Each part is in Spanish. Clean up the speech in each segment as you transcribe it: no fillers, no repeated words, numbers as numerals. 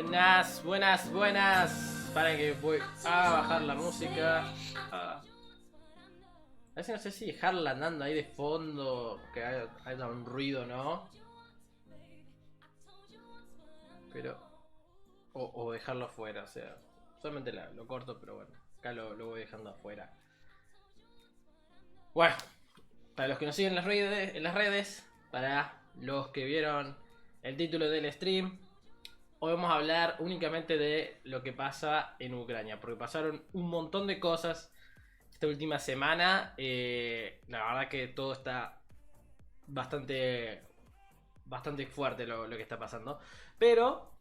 Buenas, buenas, buenas. Para que voy a bajar la música. A ver si no sé si dejarla andando ahí de fondo. Que haya un ruido, ¿no? Pero. O dejarlo afuera, o sea. Solamente lo corto, pero bueno. Acá lo voy dejando afuera. Bueno, para los que nos siguen en las redes, para los que vieron el título del stream, hoy vamos a hablar únicamente de lo que pasa en Ucrania, porque pasaron un montón de cosas esta última semana. La verdad que todo está bastante, bastante fuerte lo que está pasando. Pero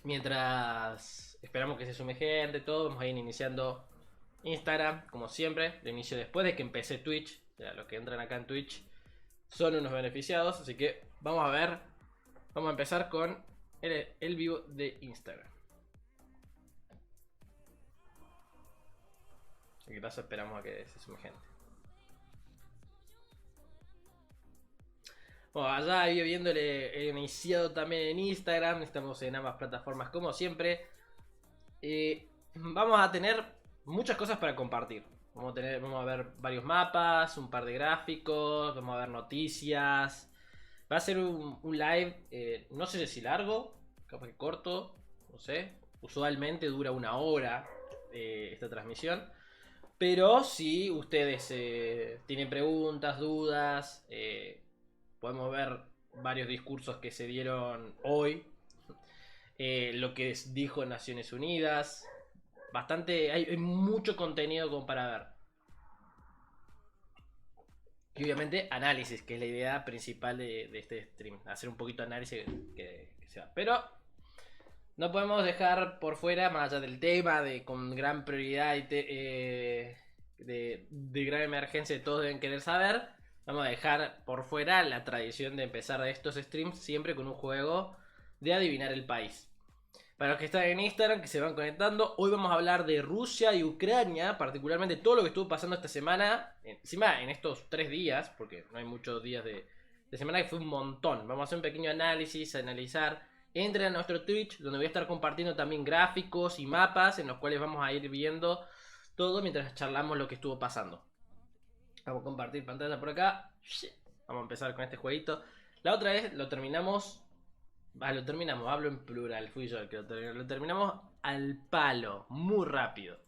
mientras esperamos que se sume gente, todo, vamos a ir iniciando Instagram, como siempre. Lo inicio después de que empecé Twitch. Ya, los que entran acá en Twitch son unos beneficiados, así que vamos a ver. Vamos a empezar con el vivo de Instagram. ¿Qué pasa? Esperamos a que se sume gente. Bueno, allá viéndole, he iniciado también en Instagram. Estamos en ambas plataformas como siempre. Vamos a tener muchas cosas para compartir. Vamos a ver varios mapas, un par de gráficos, vamos a ver noticias. Va a ser un live, no sé si largo, capaz que corto, no sé. Usualmente dura una hora esta transmisión. Pero si ustedes tienen preguntas, dudas, podemos ver varios discursos que se dieron hoy. Lo que dijo Naciones Unidas. Bastante, hay mucho contenido como para ver. Y obviamente análisis, que es la idea principal de este stream. Hacer un poquito de análisis que se va. Pero no podemos dejar por fuera, más allá del tema, de con gran prioridad y de gran emergencia, todos deben querer saber. Vamos a dejar por fuera la tradición de empezar estos streams siempre con un juego de adivinar el país. Para los que están en Instagram, que se van conectando, hoy vamos a hablar de Rusia y Ucrania, particularmente todo lo que estuvo pasando esta semana, encima en estos 3 días, porque no hay muchos días de semana, que fue un montón. Vamos a hacer un pequeño análisis, analizar. Entren a nuestro Twitch, donde voy a estar compartiendo también gráficos y mapas, en los cuales vamos a ir viendo todo mientras charlamos lo que estuvo pasando. Vamos a compartir pantalla por acá. Vamos a empezar con este jueguito. La otra vez lo terminamos. Lo terminamos, hablo en plural, fui yo el que lo terminamos al palo, muy rápido.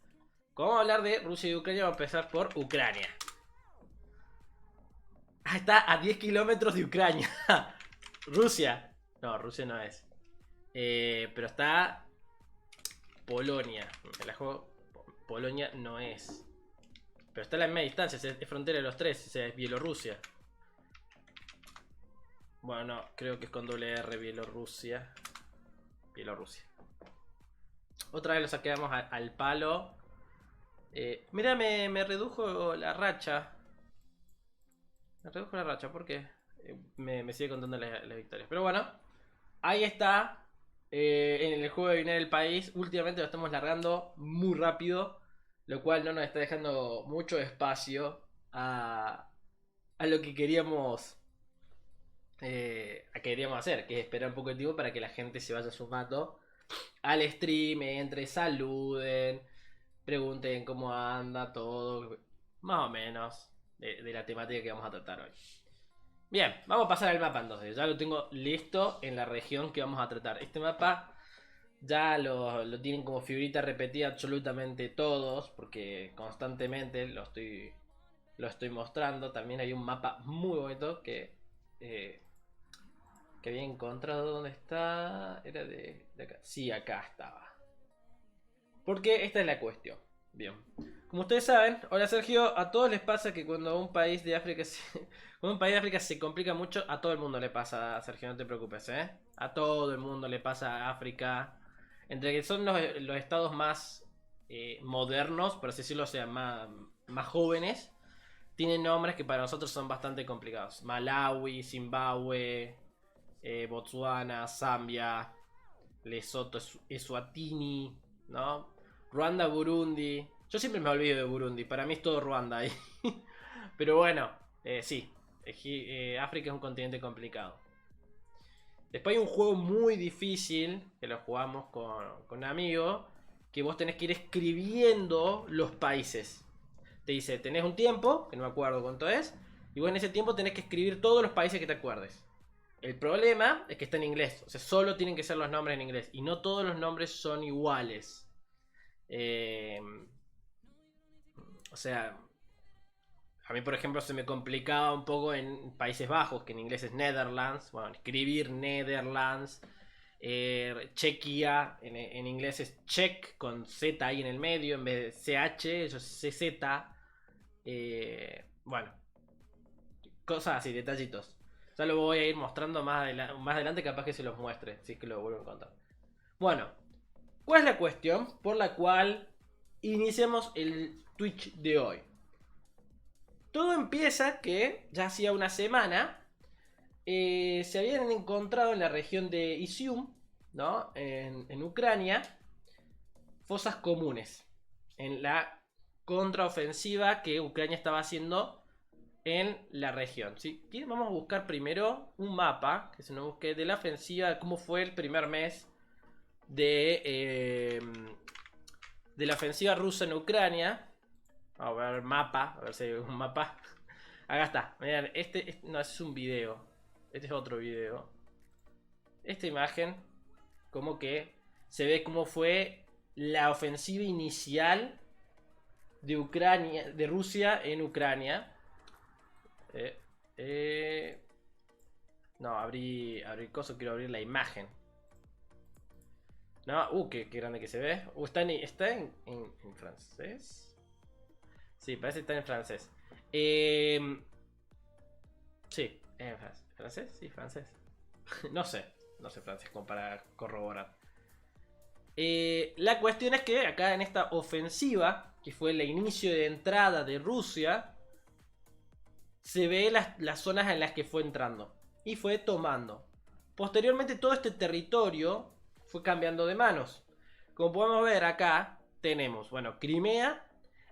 Como vamos a hablar de Rusia y Ucrania, vamos a empezar por Ucrania. Está a 10 kilómetros de Ucrania. Rusia. No, Rusia no es. Pero está Polonia. Me la juego. Polonia no es. Pero está a la misma distancia, es frontera de los tres, es Bielorrusia. Bueno, no, creo que es con doble R, Bielorrusia. Bielorrusia. Otra vez lo saqueamos al palo. Mira, me redujo la racha. Me redujo la racha, ¿por qué? Me sigue contando las victorias. Pero bueno, ahí está. En el juego de adivinar el país. Últimamente lo estamos largando muy rápido. Lo cual no nos está dejando mucho espacio a lo que queríamos. Queríamos hacer, que es esperar un poco de tiempo para que la gente se vaya sumando al stream, entre, saluden, pregunten cómo anda todo, más o menos de la temática que vamos a tratar hoy. Bien, vamos a pasar al mapa entonces. Ya lo tengo listo en la región que vamos a tratar. Este mapa ya lo tienen como figurita repetida absolutamente todos, porque constantemente lo estoy mostrando. También hay un mapa muy bonito que había encontrado. ¿Dónde está? Era de acá. Sí, acá estaba. Porque esta es la cuestión. Bien. Como ustedes saben, hola Sergio, a todos les pasa que cuando un país de África cuando un país de África se complica mucho, a todo el mundo le pasa, Sergio, no te preocupes, ¿eh? A todo el mundo le pasa a África. Entre que son los estados más modernos, por así decirlo, o sea, más jóvenes, tienen nombres que para nosotros son bastante complicados. Malawi, Zimbabue, Botswana, Zambia, Lesoto, Eswatini, ¿no? Ruanda, Burundi. Yo siempre me olvido de Burundi, para mí es todo Ruanda ahí. Pero bueno, sí, África es un continente complicado. Después hay un juego muy difícil, que lo jugamos con amigos, que vos tenés que ir escribiendo los países. Te dice, tenés un tiempo, que no me acuerdo cuánto es, y vos en ese tiempo tenés que escribir todos los países que te acuerdes. El problema es que está en inglés, o sea, solo tienen que ser los nombres en inglés, y no todos los nombres son iguales. O sea, a mí, por ejemplo, se me complicaba un poco en Países Bajos, que en inglés es Netherlands. Bueno, escribir Netherlands. Chequia, en inglés es check con Z ahí en el medio, en vez de CH, eso es CZ. Bueno, cosas así, detallitos. Ya lo voy a ir mostrando más adelante, capaz que se los muestre, si es que lo vuelvo a encontrar. Bueno, ¿cuál es la cuestión por la cual iniciamos el Twitch de hoy? Todo empieza que ya hacía una semana se habían encontrado en la región de Izium, ¿no? En Ucrania, fosas comunes en la contraofensiva que Ucrania estaba haciendo en la región. ¿Sí? Vamos a buscar primero un mapa que se nos busque de la ofensiva, cómo fue el primer mes de la ofensiva rusa en Ucrania. Vamos a ver mapa, a ver si hay un mapa. Acá está, miren, no, es un video. Este es otro video. Esta imagen, como que se ve cómo fue la ofensiva inicial de Ucrania, de Rusia en Ucrania. No, abrí coso, quiero abrir la imagen. No, qué grande que se ve. Está en francés. Sí, parece que está en francés. Sí, en francés. Sí, francés. No sé francés como para corroborar. La cuestión es que acá en esta ofensiva, que fue el inicio de entrada de Rusia, se ve las zonas en las que fue entrando y fue tomando. Posteriormente todo este territorio fue cambiando de manos. Como podemos ver acá, tenemos, bueno, Crimea.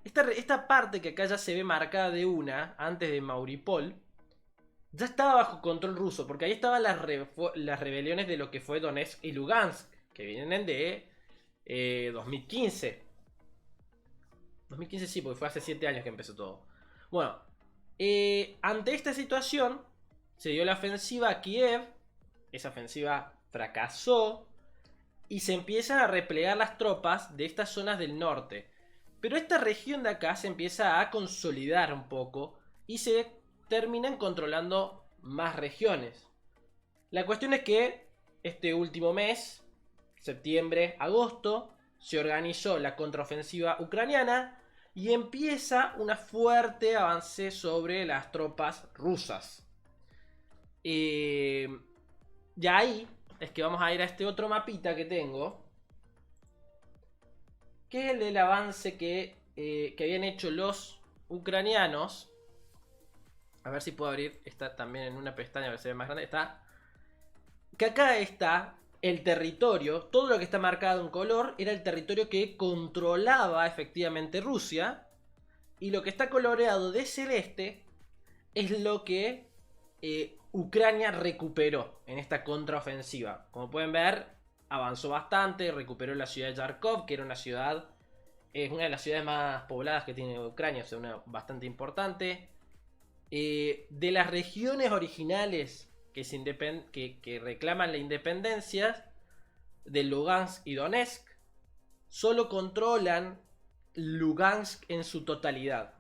Esta parte que acá ya se ve marcada de una, antes de Mariupol, ya estaba bajo control ruso, porque ahí estaban las rebeliones de lo que fue Donetsk y Lugansk, que vienen de 2015. 2015 sí, porque fue hace 7 años que empezó todo. Bueno, ante esta situación, se dio la ofensiva a Kiev. Esa ofensiva fracasó y se empiezan a replegar las tropas de estas zonas del norte. Pero esta región de acá se empieza a consolidar un poco y se terminan controlando más regiones. La cuestión es que este último mes, septiembre, agosto, se organizó la contraofensiva ucraniana y empieza un fuerte avance sobre las tropas rusas. Y ahí es que vamos a ir a este otro mapita que tengo, que es el del avance que habían hecho los ucranianos. A ver si puedo abrir esta también en una pestaña, a ver si se ve más grande. Está. Que acá está el territorio. Todo lo que está marcado en color era el territorio que controlaba efectivamente Rusia. Y lo que está coloreado de celeste es lo que Ucrania recuperó en esta contraofensiva. Como pueden ver, avanzó bastante. Recuperó la ciudad de Yarkov, que era una ciudad. Es una de las ciudades más pobladas que tiene Ucrania, o sea, una bastante importante. De las regiones originales que reclaman la independencia de Lugansk y Donetsk, solo controlan Lugansk en su totalidad.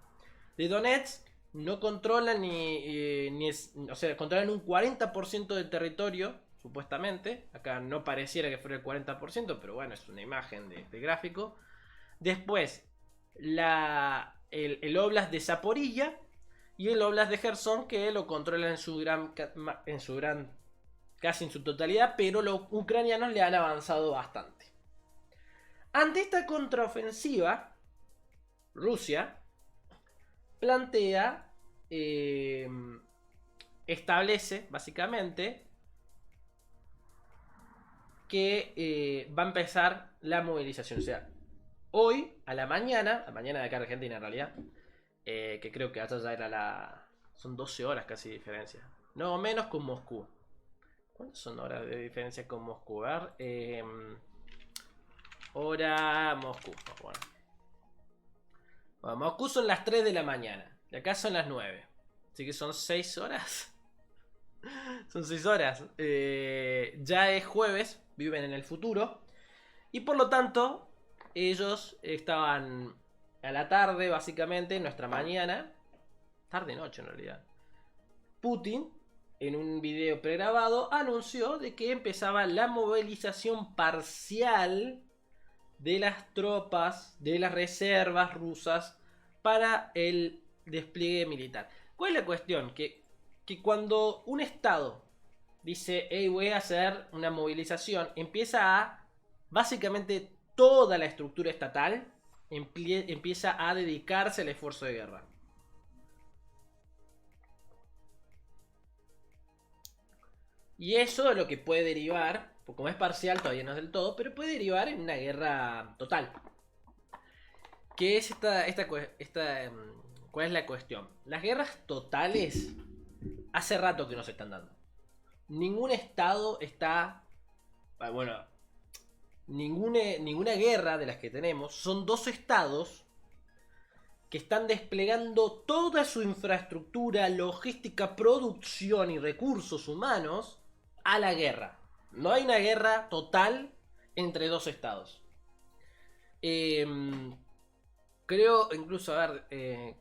De Donetsk no controlan o sea, controlan un 40% del territorio, supuestamente. Acá no pareciera que fuera el 40%, pero bueno, es una imagen de gráfico. Después, el Oblast de Zaporilla y el Oblast de Gerson, que lo controlan casi en su totalidad, pero los ucranianos le han avanzado bastante. Ante esta contraofensiva, Rusia plantea, establece básicamente que va a empezar la movilización. O sea, hoy a la mañana de acá Argentina en realidad, que creo que allá ya era son 12 horas casi de diferencia. No, menos con Moscú. ¿Cuántas son horas de diferencia con Moscú? A ver, hora Moscú. Bueno. Bueno, Moscú son las 3 de la mañana. Y acá son las 9. Así que son 6 horas. Son 6 horas. Ya es jueves. Viven en el futuro. Y por lo tanto, ellos estaban a la tarde, básicamente, nuestra mañana. Tarde-noche en realidad. Putin, en un video pregrabado, anunció de que empezaba la movilización parcial de las tropas, de las reservas rusas para el despliegue militar. ¿Cuál es la cuestión? Que cuando un estado dice, hey, voy a hacer una movilización, empieza a, básicamente toda la estructura estatal empieza a dedicarse al esfuerzo de guerra. Y eso es lo que puede derivar, como es parcial, todavía no es del todo, pero puede derivar en una guerra total. ¿Qué es cuál es la cuestión? Las guerras totales hace rato que no se están dando. Ningún estado está... Bueno, ninguna guerra de las que tenemos son dos estados que están desplegando toda su infraestructura, logística, producción y recursos humanos a la guerra. No hay una guerra total entre dos estados. Creo incluso, a ver,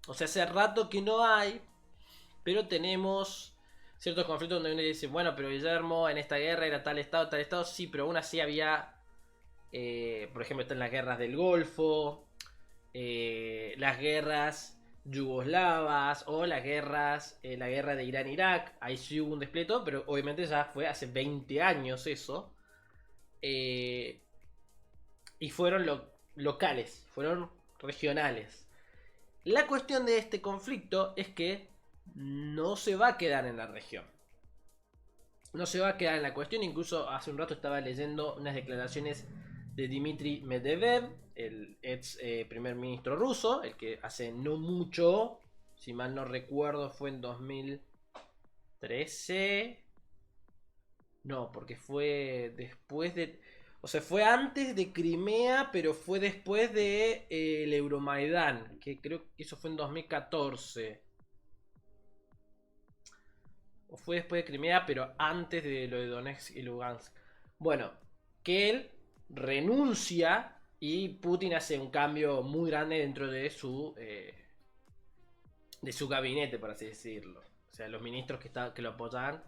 o sea, hace rato que no hay, pero tenemos ciertos conflictos donde uno dice, bueno, pero Guillermo, en esta guerra era tal estado, sí, pero aún así había, por ejemplo, están las guerras del Golfo, las guerras yugoslavas o las guerras, la guerra de Irán-Irak, ahí sí hubo un despleto, pero obviamente ya fue hace 20 años eso, y fueron locales, fueron regionales. La cuestión de este conflicto es que no se va a quedar en la región. No se va a quedar en la cuestión. Incluso hace un rato estaba leyendo unas declaraciones de Dmitry Medvedev, el ex primer ministro ruso, el que hace no mucho, si mal no recuerdo, fue en 2013. No, porque fue después de... O sea, fue antes de Crimea, pero fue después de el Euromaidán, que creo que eso fue en 2014. O fue después de Crimea, pero antes de lo de Donetsk y Lugansk. Bueno, que él renuncia y Putin hace un cambio muy grande dentro de su gabinete, por así decirlo. O sea, los ministros que lo apoyaban,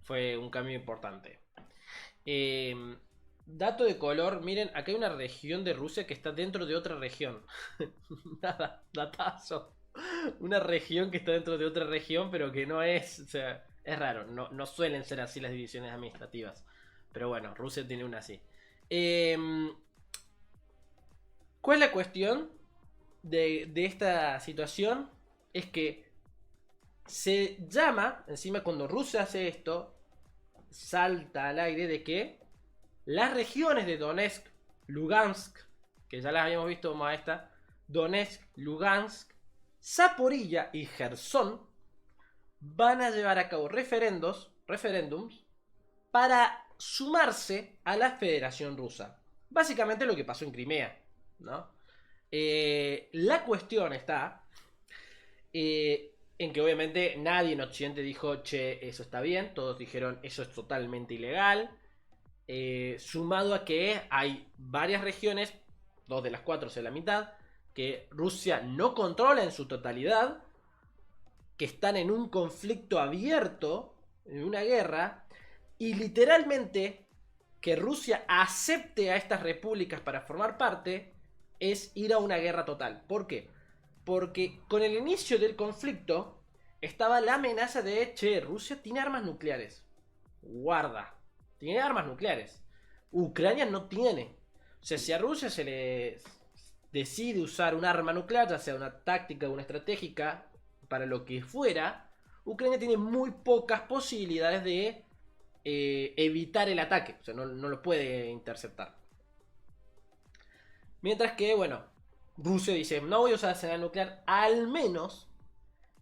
fue un cambio importante. Dato de color, miren, acá hay una región de Rusia que está dentro de otra región. Nada, datazo. Una región que está dentro de otra región, pero que no es, o sea, es raro. No suelen ser así las divisiones administrativas. Pero bueno, Rusia tiene una así. ¿Cuál es la cuestión de esta situación? Es que se llama, encima cuando Rusia hace esto, salta al aire de que las regiones de Donetsk, Lugansk, que ya las habíamos visto como esta, Donetsk, Lugansk, Zaporilla y Gerson van a llevar a cabo referéndums para sumarse a la Federación Rusa. Básicamente lo que pasó en Crimea, ¿no? La cuestión está en que obviamente nadie en Occidente dijo, che, eso está bien. Todos dijeron, eso es totalmente ilegal. Sumado a que hay varias regiones, 2 de las 4, o sea, la mitad, que Rusia no controla en su totalidad, que están en un conflicto abierto, en una guerra, y literalmente que Rusia acepte a estas repúblicas para formar parte es ir a una guerra total. ¿Por qué? Porque con el inicio del conflicto estaba la amenaza de, che, Rusia tiene armas nucleares. Guarda, tiene armas nucleares. Ucrania no tiene. O sea, si a Rusia se le decide usar un arma nuclear, ya sea una táctica o una estratégica, para lo que fuera, Ucrania tiene muy pocas posibilidades de evitar el ataque. O sea, no lo puede interceptar. Mientras que, bueno, Rusia dice, no voy a usar arsenal nuclear, al menos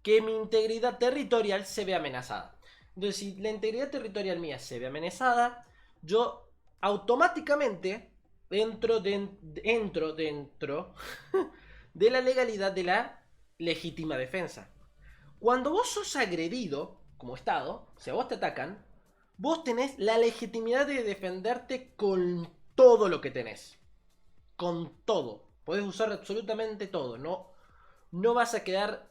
que mi integridad territorial se vea amenazada. Entonces, si la integridad territorial mía se ve amenazada, yo automáticamente entro dentro de la legalidad de la legítima defensa. Cuando vos sos agredido como Estado, o sea, vos te atacan, vos tenés la legitimidad de defenderte con todo lo que tenés. Con todo. Podés usar absolutamente todo. No vas a quedar.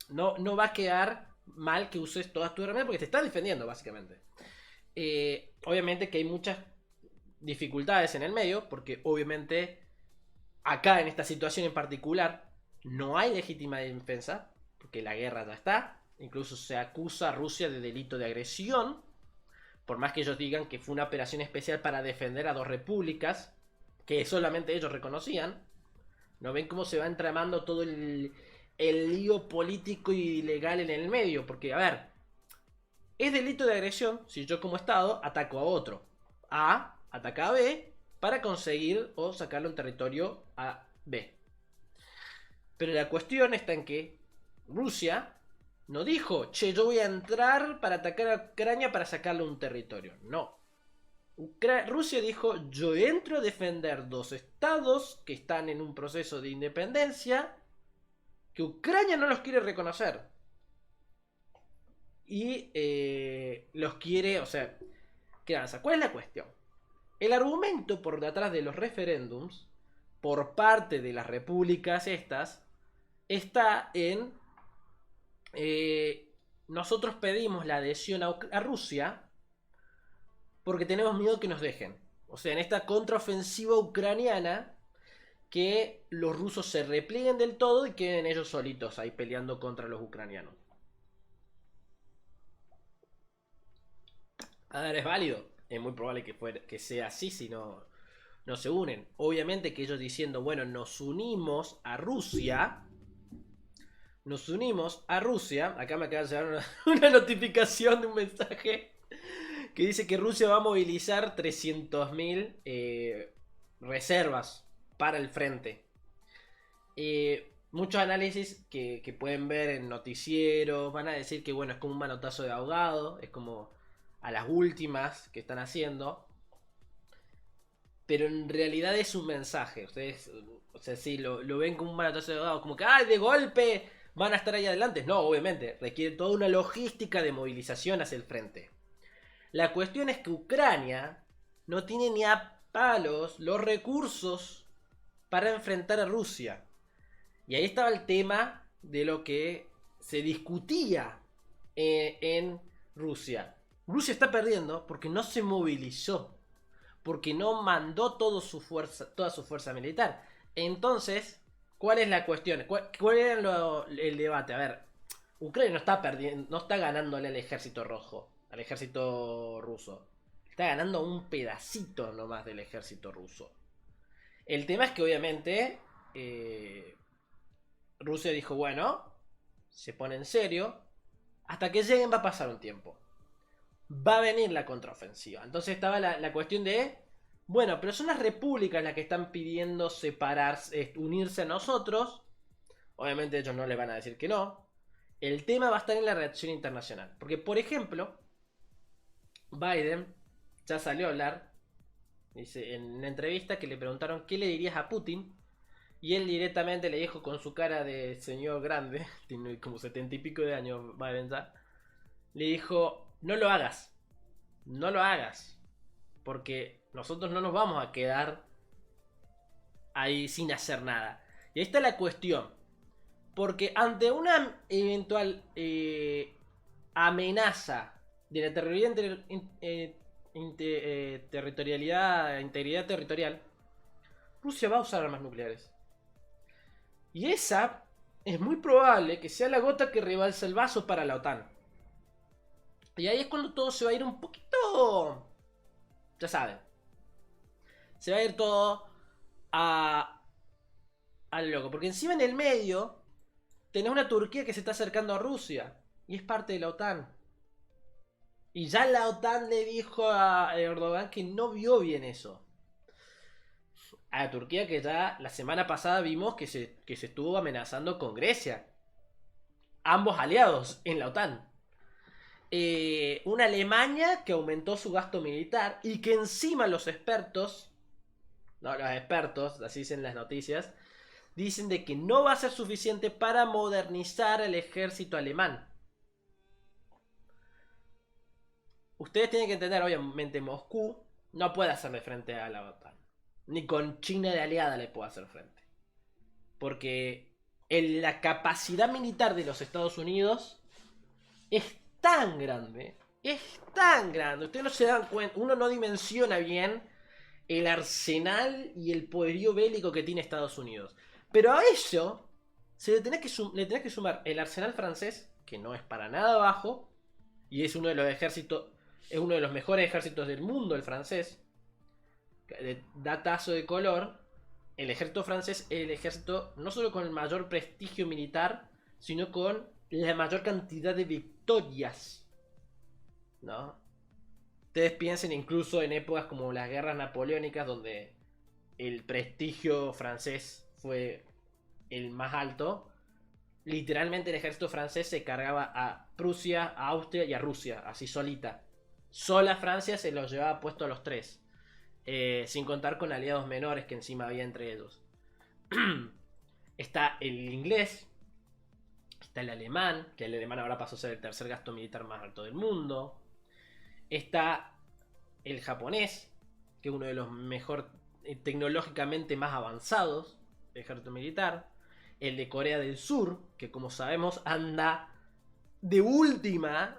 No va a quedar mal que uses todas tus herramientas porque te estás defendiendo, básicamente. Obviamente que hay muchas dificultades en el medio, porque obviamente acá en esta situación en particular no hay legítima defensa, porque la guerra ya está. Incluso se acusa a Rusia de delito de agresión, por más que ellos digan que fue una operación especial para defender a dos repúblicas, que solamente ellos reconocían. ¿No ven cómo se va entramando todo el lío político y legal en el medio? Porque, a ver, es delito de agresión si yo como Estado ataco a otro. A ataca a B para conseguir o sacarle un territorio a B. Pero la cuestión está en que Rusia no dijo, che, yo voy a entrar para atacar a Ucrania para sacarle un territorio. No. Rusia dijo, yo entro a defender dos estados que están en un proceso de independencia que Ucrania no los quiere reconocer. Y los quiere, o sea, ¿qué avanza? ¿Cuál es la cuestión? El argumento por detrás de los referéndums, por parte de las repúblicas estas, está en nosotros pedimos la adhesión a Rusia porque tenemos miedo que nos dejen. O sea, en esta contraofensiva ucraniana, que los rusos se replieguen del todo y queden ellos solitos ahí peleando contra los ucranianos. A ver, es válido. Es muy probable que sea así si no se unen. Obviamente que ellos diciendo, bueno, nos unimos a Rusia. Nos unimos a Rusia. Acá me acaba de llegar una notificación de un mensaje que dice que Rusia va a movilizar 300.000 reservas para el frente. Muchos análisis que pueden ver en noticieros van a decir que bueno, es como un manotazo de ahogado, es como a las últimas que están haciendo, pero en realidad es un mensaje. Ustedes, o sea, sí, lo ven como un manotazo de ahogado, como que ¡ay, de golpe van a estar ahí adelante! No, obviamente, requiere toda una logística de movilización hacia el frente. La cuestión es que Ucrania no tiene ni a palos los recursos para enfrentar a Rusia. Y ahí estaba el tema de lo que se discutía en Rusia. Rusia está perdiendo porque no se movilizó, porque no mandó toda su fuerza militar. Entonces, ¿cuál es la cuestión? ¿Cuál era el debate? A ver, Ucrania no está perdiendo, no está ganándole al ejército rojo, al ejército ruso. Está ganando un pedacito nomás del ejército ruso. El tema es que obviamente Rusia dijo, bueno, se pone en serio, hasta que lleguen va a pasar un tiempo. Va a venir la contraofensiva. Entonces estaba la cuestión de, bueno, pero son las repúblicas las que están pidiendo separarse, unirse a nosotros. Obviamente ellos no le van a decir que no. El tema va a estar en la reacción internacional. Porque, por ejemplo, Biden ya salió a hablar, dice, en una entrevista que le preguntaron qué le dirías a Putin. Y él directamente le dijo con su cara de señor grande, tiene como 70 y pico de años Biden ya, le dijo, no lo hagas, no lo hagas, porque nosotros no nos vamos a quedar ahí sin hacer nada. Y ahí está la cuestión, porque ante una eventual amenaza de la integridad territorial, Rusia va a usar armas nucleares. Y esa es muy probable que sea la gota que rebalsa el vaso para la OTAN. Y ahí es cuando todo se va a ir un poquito... Ya saben. Se va a ir todo al loco. Porque encima en el medio tenés una Turquía que se está acercando a Rusia. Y es parte de la OTAN. Y ya la OTAN le dijo a Erdogan que no vio bien eso. A Turquía, que ya la semana pasada vimos que se estuvo amenazando con Grecia. Ambos aliados en la OTAN. una Alemania que aumentó su gasto militar y que encima los expertos, no, los expertos, así dicen las noticias, dicen de que no va a ser suficiente para modernizar el ejército alemán. Ustedes tienen que entender, obviamente, Moscú no puede hacerle frente a la OTAN. Ni con China de aliada le puede hacer frente. Porque la capacidad militar de los Estados Unidos es tan grande. Es tan grande. Ustedes no se dan cuenta. Uno no dimensiona bien el arsenal y el poderío bélico que tiene Estados Unidos. Pero a eso se le tenés que sumar el arsenal francés, que no es para nada bajo, y es uno de los ejércitos, es uno de los mejores ejércitos del mundo, el francés. Datazo de color, el ejército francés es el ejército no solo con el mayor prestigio militar, sino con la mayor cantidad de victorias, ¿no? Ustedes piensen incluso en épocas como las guerras napoleónicas, donde el prestigio francés fue el más alto. Literalmente el ejército francés se cargaba a Prusia, a Austria y a Rusia, así solita. Sola Francia se los llevaba puesto a los tres. Sin contar con aliados menores que encima había entre ellos. Está el inglés, está el alemán, que el alemán ahora pasó a ser el tercer gasto militar más alto del mundo. Está el japonés, que es uno de los mejor tecnológicamente más avanzados del ejército militar. El de Corea del Sur, que como sabemos anda de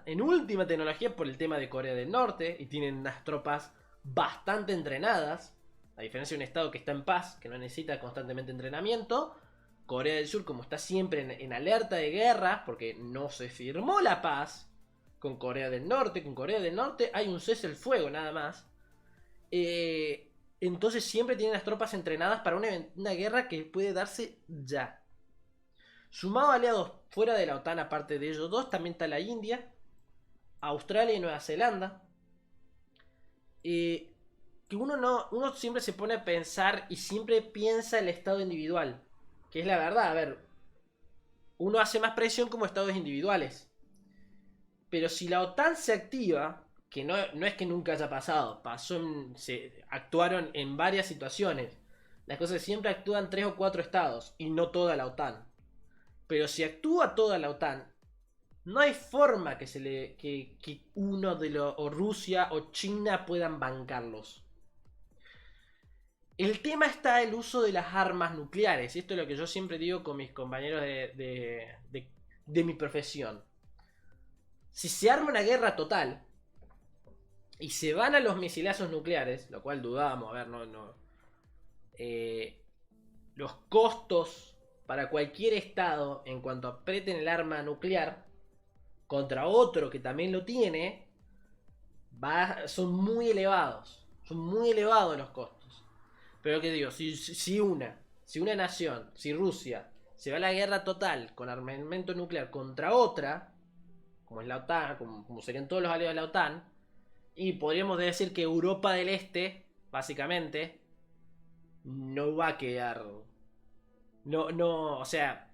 en última tecnología por el tema de Corea del Norte, y tienen unas tropas bastante entrenadas, a diferencia de un estado que está en paz, que no necesita constantemente entrenamiento. Corea del Sur, como está siempre en alerta de guerra, porque no se firmó la paz con Corea del Norte. Con Corea del Norte hay un cese el fuego nada más. Entonces siempre tienen las tropas entrenadas para una guerra que puede darse ya. Sumado a aliados fuera de la OTAN, aparte de ellos dos, también está la India, Australia y Nueva Zelanda. Que uno siempre se pone a pensar y siempre piensa el estado individual. Que es la verdad, a ver, uno hace más presión como estados individuales. Pero si la OTAN se activa, que no es que nunca haya pasado, se actuaron en varias situaciones. Las cosas siempre actúan 3 o 4 estados y no toda la OTAN. Pero si actúa toda la OTAN, no hay forma que uno de los, o Rusia o China puedan bancarlos. El tema está el uso de las armas nucleares. Y esto es lo que yo siempre digo con mis compañeros de mi profesión. Si se arma una guerra total y se van a los misilazos nucleares, lo cual dudamos, a ver, los costos para cualquier estado en cuanto aprieten el arma nuclear contra otro que también lo tiene, son muy elevados. Son muy elevados los costos. Pero que digo, si una nación, si Rusia se va a la guerra total con armamento nuclear contra otra, como es la OTAN, como serían todos los aliados de la OTAN, y podríamos decir que Europa del Este, básicamente, no va a quedar. No, o sea,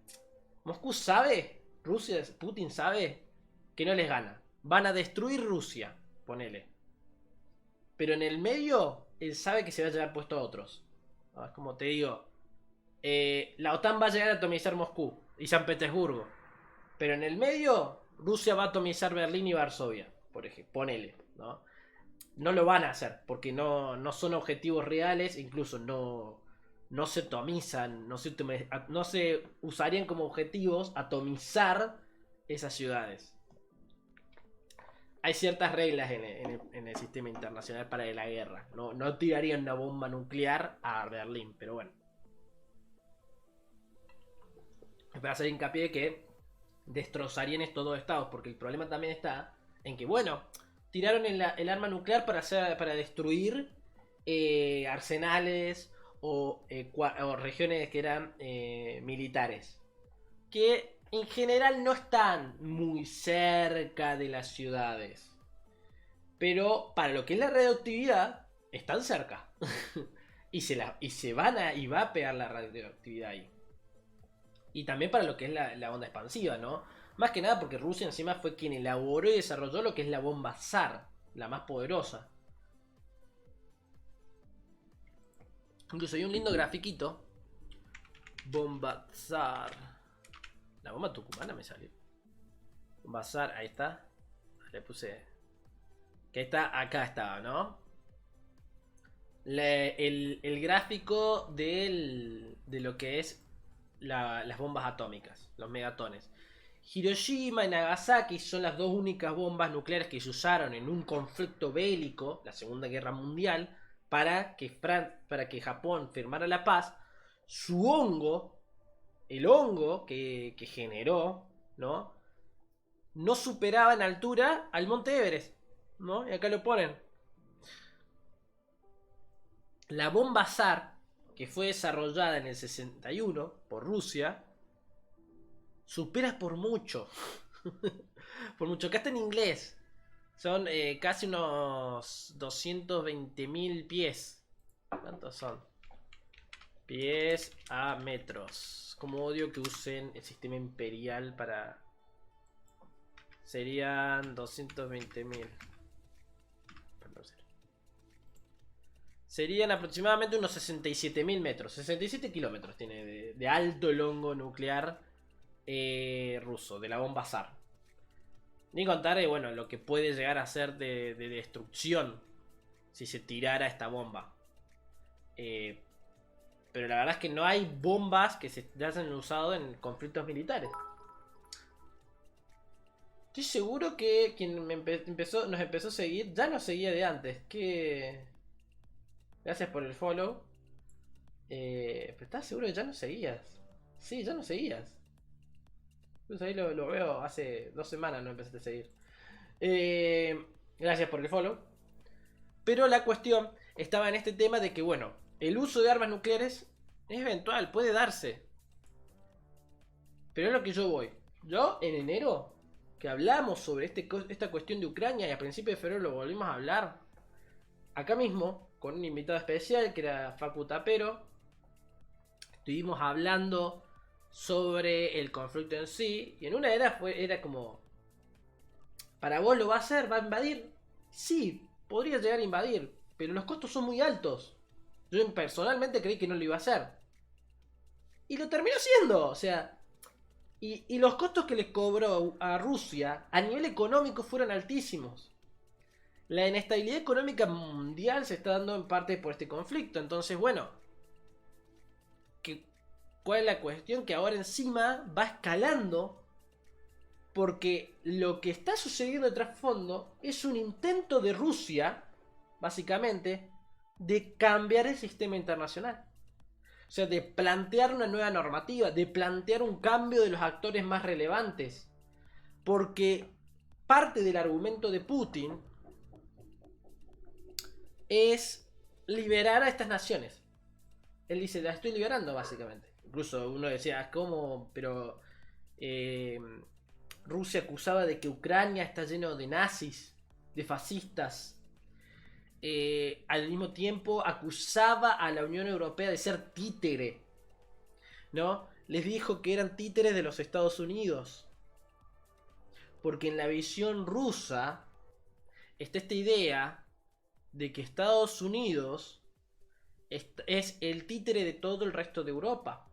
Moscú sabe, Putin sabe que no les gana. Van a destruir Rusia, ponele. Pero en el medio, él sabe que se va a llevar puesto a otros. Es como te digo, la OTAN va a llegar a atomizar Moscú y San Petersburgo. Pero en el medio, Rusia va a atomizar Berlín y Varsovia, por ejemplo, ponele, ¿no? No lo van a hacer, porque no son objetivos reales, incluso no se atomizan, no se usarían como objetivos atomizar esas ciudades. Hay ciertas reglas en el sistema internacional para la guerra. No tirarían una bomba nuclear a Berlín, pero bueno. Es para hacer hincapié de que destrozarían estos dos estados, porque el problema también está en que, bueno, tiraron el arma nuclear para destruir arsenales o regiones que eran militares, que en general no están muy cerca de las ciudades, pero para lo que es la radioactividad están cerca. y va a pegar la radioactividad ahí. Y también para lo que es la onda expansiva, ¿no? Más que nada porque Rusia encima fue quien elaboró y desarrolló lo que es la bomba zar, la más poderosa. Incluso hay un lindo grafiquito. Bomba zar. La bomba tucumana me salió. Bomba zar, ahí está. Le puse... Que está, acá estaba, ¿no? El gráfico de lo que es las bombas atómicas, los megatones. Hiroshima y Nagasaki son las dos únicas bombas nucleares que se usaron en un conflicto bélico, la Segunda Guerra Mundial, para que Japón firmara la paz. Su hongo, el hongo que generó, ¿no? No superaba en altura al Monte Everest, ¿no? Y acá lo ponen. La bomba zar, que fue desarrollada en el 61 por Rusia, supera por mucho. Por mucho. Acá está en inglés. Son casi unos 220.000 pies. ¿Cuántos son? Pies a metros. Como odio que usen el sistema imperial para... Serían 220.000. Serían aproximadamente unos 67.000 metros. 67 kilómetros tiene de alto el hongo nuclear ruso, de la bomba zar. Ni contar, bueno, lo que puede llegar a ser de destrucción si se tirara esta bomba. Pero la verdad es que no hay bombas que se hayan usado en conflictos militares. Estoy seguro que quien nos empezó a seguir ya nos seguía de antes. Gracias por el follow. Pero estás seguro que ya nos seguías. Sí, ya nos seguías. Pues ahí lo veo hace 2 semanas, no empezaste a seguir. Gracias por el follow. Pero la cuestión estaba en este tema de que, bueno, el uso de armas nucleares es eventual, puede darse. Pero es lo que yo voy. Yo, en enero, que hablamos sobre esta cuestión de Ucrania, y a principios de febrero lo volvimos a hablar, acá mismo, con un invitado especial que era Facu Tapero, estuvimos hablando sobre el conflicto en sí, y en una era como, ¿para vos lo va a hacer? ¿Va a invadir? Sí, podría llegar a invadir, pero los costos son muy altos. Yo personalmente creí que no lo iba a hacer. Y lo terminó haciendo, o sea... Y los costos que les cobró a Rusia a nivel económico fueron altísimos. La inestabilidad económica mundial se está dando en parte por este conflicto. Entonces, bueno, ¿cuál es la cuestión? Que ahora encima va escalando porque lo que está sucediendo de trasfondo es un intento de Rusia, básicamente, de cambiar el sistema internacional. O sea, de plantear una nueva normativa, de plantear un cambio de los actores más relevantes. Porque parte del argumento de Putin es liberar a estas naciones. Él dice, la estoy liberando básicamente. Incluso uno decía, ¿cómo? Pero Rusia acusaba de que Ucrania está lleno de nazis, de fascistas. Al mismo tiempo acusaba a la Unión Europea de ser títere, ¿no? Les dijo que eran títeres de los Estados Unidos. Porque en la visión rusa está esta idea de que Estados Unidos es el títere de todo el resto de Europa,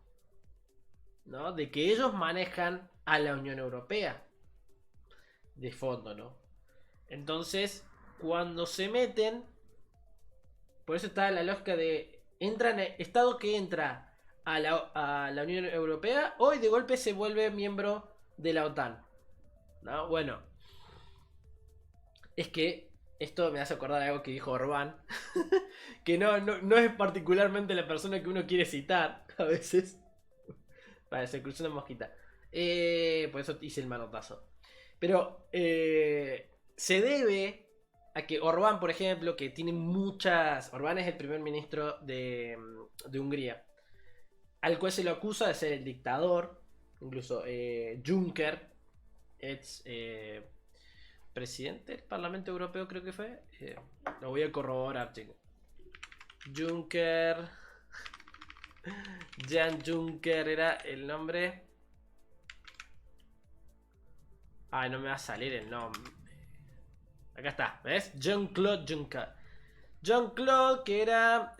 ¿no? De que ellos manejan a la Unión Europea de fondo, ¿no? Entonces, cuando se meten, por eso está la lógica de entran Estado que entra a la Unión Europea, hoy de golpe se vuelve miembro de la OTAN, ¿no? Bueno, es que esto me hace acordar de algo que dijo Orbán, que no es particularmente la persona que uno quiere citar a veces. Vale, se cruzó una mosquita. Por eso hice el manotazo. Pero se debe a que Orbán, por ejemplo, que tiene muchas... Orbán es el primer ministro de Hungría, al cual se lo acusa de ser el dictador. Incluso Juncker, ex presidente del Parlamento Europeo, creo que fue. Lo voy a corroborar, chicos. Juncker. Jan Juncker era el nombre. Ay, no me va a salir el nombre. Acá está, ¿ves? Jean-Claude Juncker. Jean-Claude, que era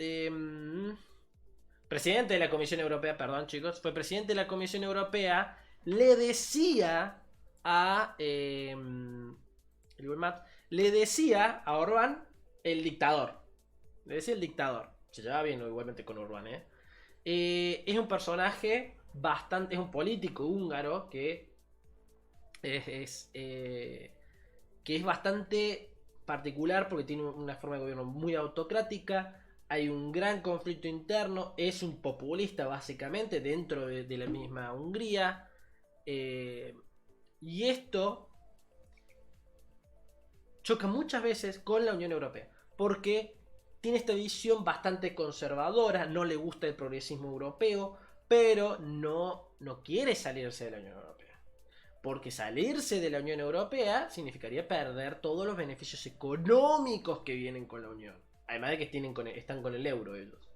presidente de la Comisión Europea, perdón chicos, fue presidente de la Comisión Europea, le decía a le decía a Orbán el dictador. Le decía el dictador. Se llevaba bien igualmente con Orbán, es un personaje bastante, es un político húngaro que es bastante particular porque tiene una forma de gobierno muy autocrática. Hay un gran conflicto interno. Es un populista básicamente dentro de la misma Hungría. Y esto choca muchas veces con la Unión Europea. Porque tiene esta visión bastante conservadora. No le gusta el progresismo europeo. Pero no quiere salirse de la Unión Europea. Porque salirse de la Unión Europea significaría perder todos los beneficios económicos que vienen con la Unión. Además de que están con el euro ellos.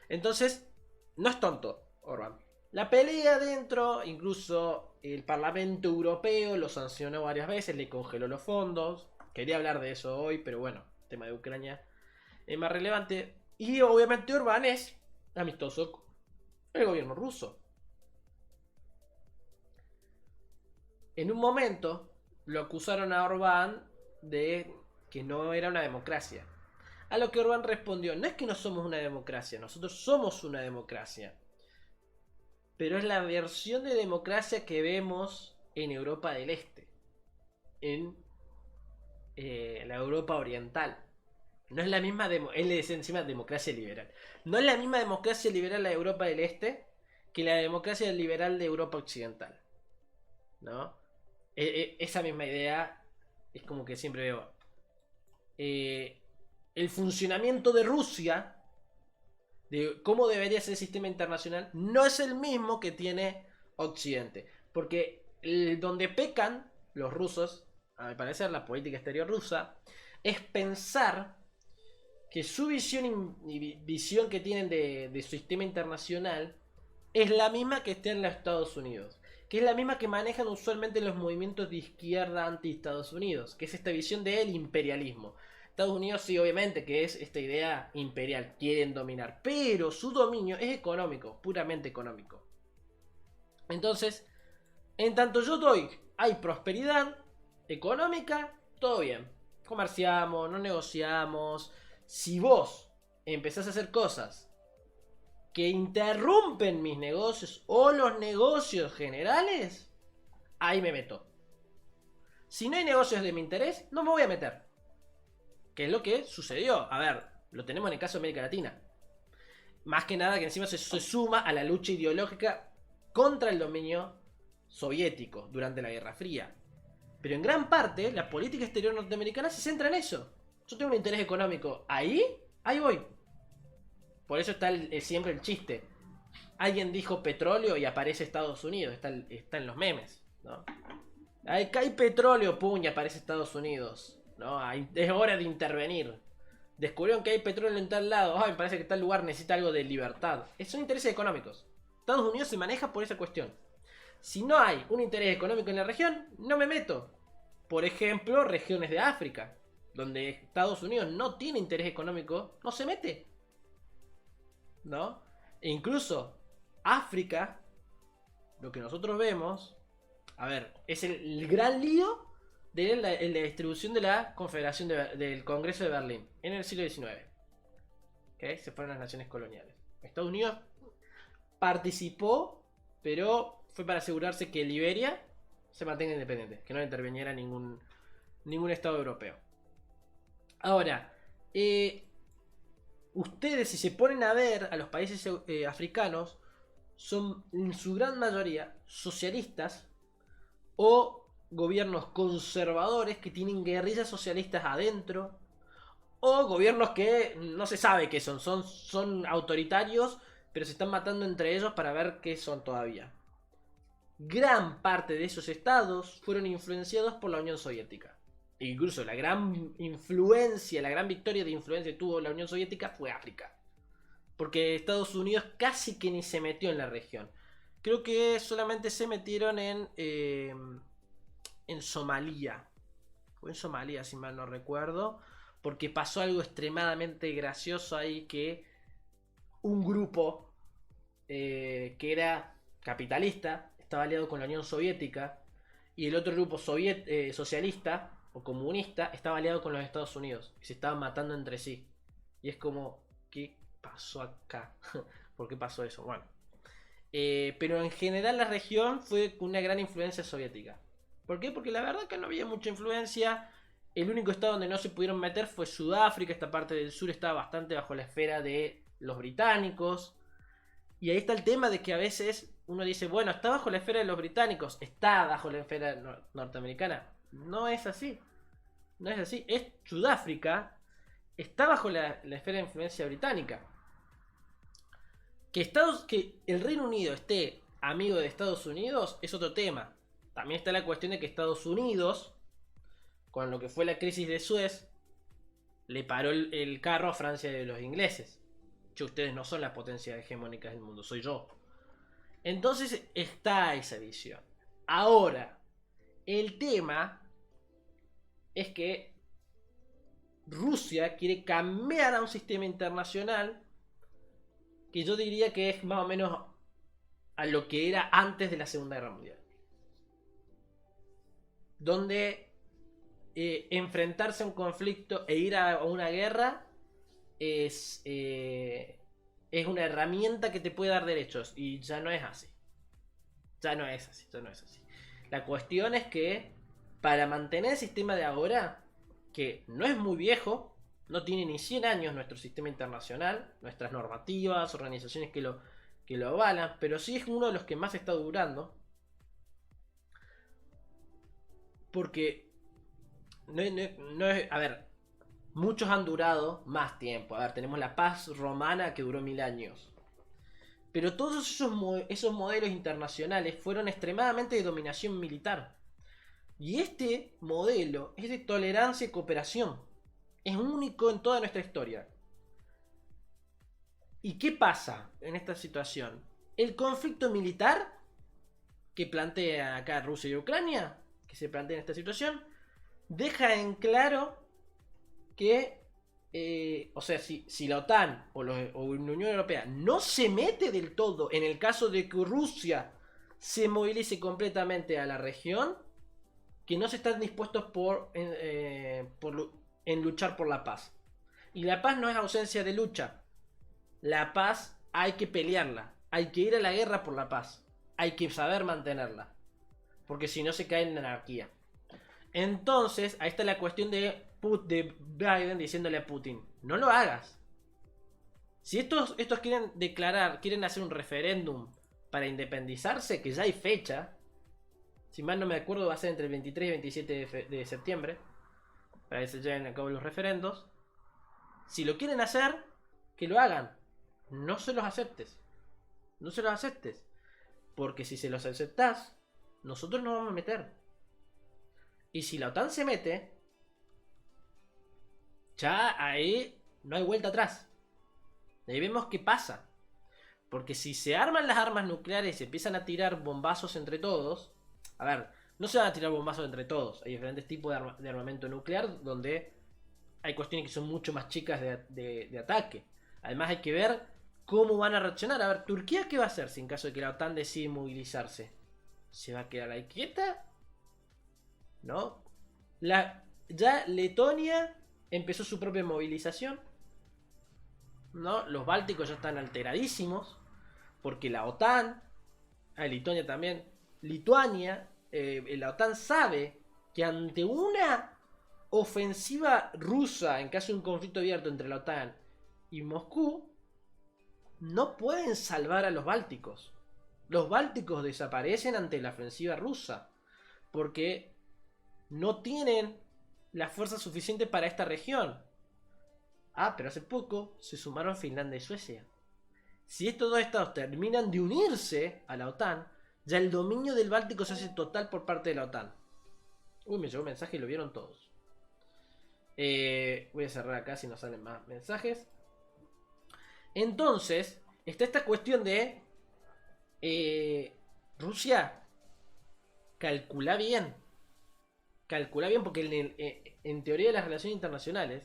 Entonces, no es tonto Orbán. La pelea dentro, incluso el Parlamento Europeo lo sancionó varias veces, le congeló los fondos. Quería hablar de eso hoy, pero bueno, el tema de Ucrania es más relevante. Y obviamente Orbán es amistoso con el gobierno ruso. En un momento lo acusaron a Orbán de que no era una democracia. A lo que Orbán respondió, no es que no somos una democracia, nosotros somos una democracia. Pero es la versión de democracia que vemos en Europa del Este. En la Europa Oriental. No es la misma, él le decía encima democracia liberal. No es la misma democracia liberal de Europa del Este que la democracia liberal de Europa Occidental. ¿No? Esa misma idea es como que siempre veo. El funcionamiento de Rusia, de cómo debería ser el sistema internacional, no es el mismo que tiene Occidente. Porque donde pecan los rusos, a mi parecer, la política exterior rusa, es pensar que su visión y visión que tienen de su sistema internacional es la misma que está en los Estados Unidos. Que es la misma que manejan usualmente los movimientos de izquierda anti-Estados Unidos, que es esta visión del imperialismo. Estados Unidos sí, obviamente, que es esta idea imperial, quieren dominar, pero su dominio es económico, puramente económico. Entonces, en tanto yo doy, hay prosperidad económica, todo bien. Comerciamos, no negociamos. Si vos empezás a hacer cosas que interrumpen mis negocios o los negocios generales, ahí me meto. Si no hay negocios de mi interés, no me voy a meter. Que es lo que sucedió. A ver, lo tenemos en el caso de América Latina. Más que nada que encima se suma a la lucha ideológica contra el dominio soviético durante la Guerra Fría. Pero en gran parte, la política exterior norteamericana se centra en eso. Yo tengo un interés económico. Ahí voy. Por eso está siempre el chiste. Alguien dijo petróleo y aparece Estados Unidos. Está en los memes, ¿no? Acá hay petróleo, pum, y aparece Estados Unidos, ¿no? Es hora de intervenir. Descubrieron que hay petróleo en tal lado. Me parece que tal lugar necesita algo de libertad. Son intereses económicos. Estados Unidos se maneja por esa cuestión. Si no hay un interés económico en la región, no me meto. Por ejemplo, regiones de África, donde Estados Unidos no tiene interés económico, no se mete, ¿no? E incluso África, lo que nosotros vemos, a ver, es el gran lío de la distribución de la Confederación del Congreso de Berlín en el siglo XIX. ¿Okay? Se fueron las naciones coloniales. Estados Unidos participó, pero fue para asegurarse que Liberia se mantenga independiente, que no interviniera ningún estado europeo. Ahora, ustedes si se ponen a ver a los países africanos, son en su gran mayoría socialistas o gobiernos conservadores que tienen guerrillas socialistas adentro, o gobiernos que no se sabe qué son autoritarios, pero se están matando entre ellos para ver qué son todavía. Gran parte de esos estados fueron influenciados por la Unión Soviética. E incluso la gran influencia, la gran victoria de influencia que tuvo la Unión Soviética fue África. Porque Estados Unidos casi que ni se metió en la región. Creo que solamente se metieron en en Somalia. Fue en Somalia, si mal no recuerdo. Porque pasó algo extremadamente gracioso ahí, que un grupo que era capitalista estaba aliado con la Unión Soviética, y el otro grupo socialista o comunista estaba aliado con los Estados Unidos y se estaban matando entre sí. Y es como, ¿qué pasó acá? ¿Por qué pasó eso? Bueno, pero en general la región fue con una gran influencia soviética. ¿Por qué? Porque la verdad que no había mucha influencia. El único estado donde no se pudieron meter fue Sudáfrica. Esta parte del sur estaba bastante bajo la esfera de los británicos. Y ahí está el tema de que a veces uno dice, bueno, está bajo la esfera de los británicos, está bajo la esfera norteamericana. No es así. No es así. Es Sudáfrica, está bajo la esfera de influencia británica. Que el Reino Unido esté amigo de Estados Unidos es otro tema. También está la cuestión de que Estados Unidos, con lo que fue la crisis de Suez, le paró el carro a Francia y a los ingleses. Che, ustedes no son las potencias hegemónicas del mundo, soy yo. Entonces está esa visión. Ahora, el tema es que Rusia quiere cambiar a un sistema internacional que yo diría que es más o menos a lo que era antes de la Segunda Guerra Mundial. Donde enfrentarse a un conflicto e ir a una guerra es una herramienta que te puede dar derechos. Y ya no es así. Ya no es así. La cuestión es que para mantener el sistema de ahora, que no es muy viejo, no tiene ni 100 años nuestro sistema internacional, nuestras normativas, organizaciones que lo avalan, pero sí es uno de los que más está durando. Porque a ver, muchos han durado más tiempo. A ver, tenemos la paz romana que duró 1000 años. Pero todos esos modelos internacionales fueron extremadamente de dominación militar. Y este modelo es de tolerancia y cooperación. Es único en toda nuestra historia. ¿Y qué pasa en esta situación? El conflicto militar que plantea acá Rusia y Ucrania, que se plantea en esta situación, deja en claro que, o sea, si la OTAN o la Unión Europea no se mete del todo en el caso de que Rusia se movilice completamente a la región, que no se están dispuestos en luchar por la paz. Y la paz no es ausencia de lucha. La paz hay que pelearla. Hay que ir a la guerra por la paz. Hay que saber mantenerla. Porque si no se cae en la anarquía. Entonces, ahí está la cuestión de Biden diciéndole a Putin: no lo hagas. Si estos quieren hacer un referéndum para independizarse, que ya hay fecha. Si mal no me acuerdo, va a ser entre el 23 y 27 de septiembre. Para que se lleven a cabo los referendos. Si lo quieren hacer, que lo hagan. No se los aceptes. No se los aceptes. Porque si se los aceptás, nosotros nos vamos a meter. Y si la OTAN se mete, ya ahí no hay vuelta atrás. Ahí vemos qué pasa. Porque si se arman las armas nucleares y se empiezan a tirar bombazos entre todos. A ver, no se van a tirar bombazos entre todos. Hay diferentes tipos de armamento nuclear donde hay cuestiones que son mucho más chicas de ataque. Además hay que ver cómo van a reaccionar. A ver, ¿Turquía qué va a hacer si en caso de que la OTAN decide movilizarse? ¿Se va a quedar ahí quieta? ¿No? Ya Letonia empezó su propia movilización. ¿No? Los bálticos ya están alteradísimos. Porque la OTAN, Lituania también, la OTAN sabe que ante una ofensiva rusa, en caso de un conflicto abierto entre la OTAN y Moscú, no pueden salvar a los bálticos. Los bálticos desaparecen ante la ofensiva rusa, porque no tienen la fuerza suficiente para esta región. Pero hace poco se sumaron Finlandia y Suecia. Si estos dos estados terminan de unirse a la OTAN, ya el dominio del Báltico se hace total por parte de la OTAN. Uy, me llegó un mensaje y lo vieron todos. Voy a cerrar acá si no salen más mensajes. Entonces, está esta cuestión de Rusia, calcula bien. calcula bien, porque en teoría de las relaciones internacionales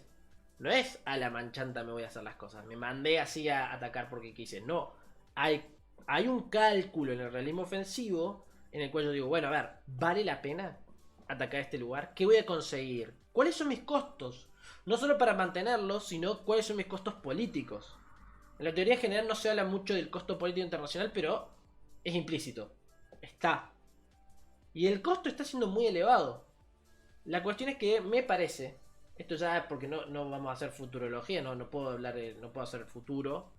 no es a la manchanta me voy a hacer las cosas, me mandé así a atacar porque quise. No, hay, hay un cálculo en el realismo ofensivo en el cual yo digo, bueno, a ver, ¿vale la pena atacar este lugar? ¿Qué voy a conseguir? ¿Cuáles son mis costos? No solo para mantenerlos, sino cuáles son mis costos políticos. En la teoría general no se habla mucho del costo político internacional, pero es implícito. Está. Y el costo está siendo muy elevado. La cuestión es que me parece, esto ya es porque no vamos a hacer futurología, no puedo hablar, no puedo hacer el futuro,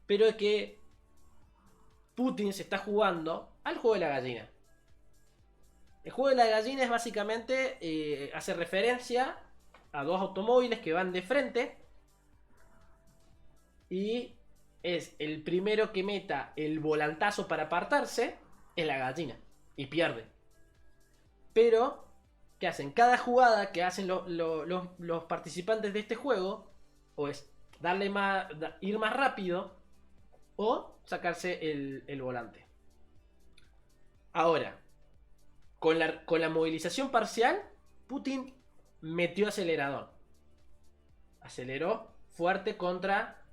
pero es que Putin se está jugando al juego de la gallina. El juego de la gallina es básicamente, hace referencia a dos automóviles que van de frente y es el primero que meta el volantazo para apartarse, es la gallina y pierde. Pero, ¿qué hacen? Cada jugada que hacen los participantes de este juego, o es darle más, ir más rápido, o sacarse el volante. Ahora, con la movilización parcial, Putin metió acelerador. Aceleró fuerte contra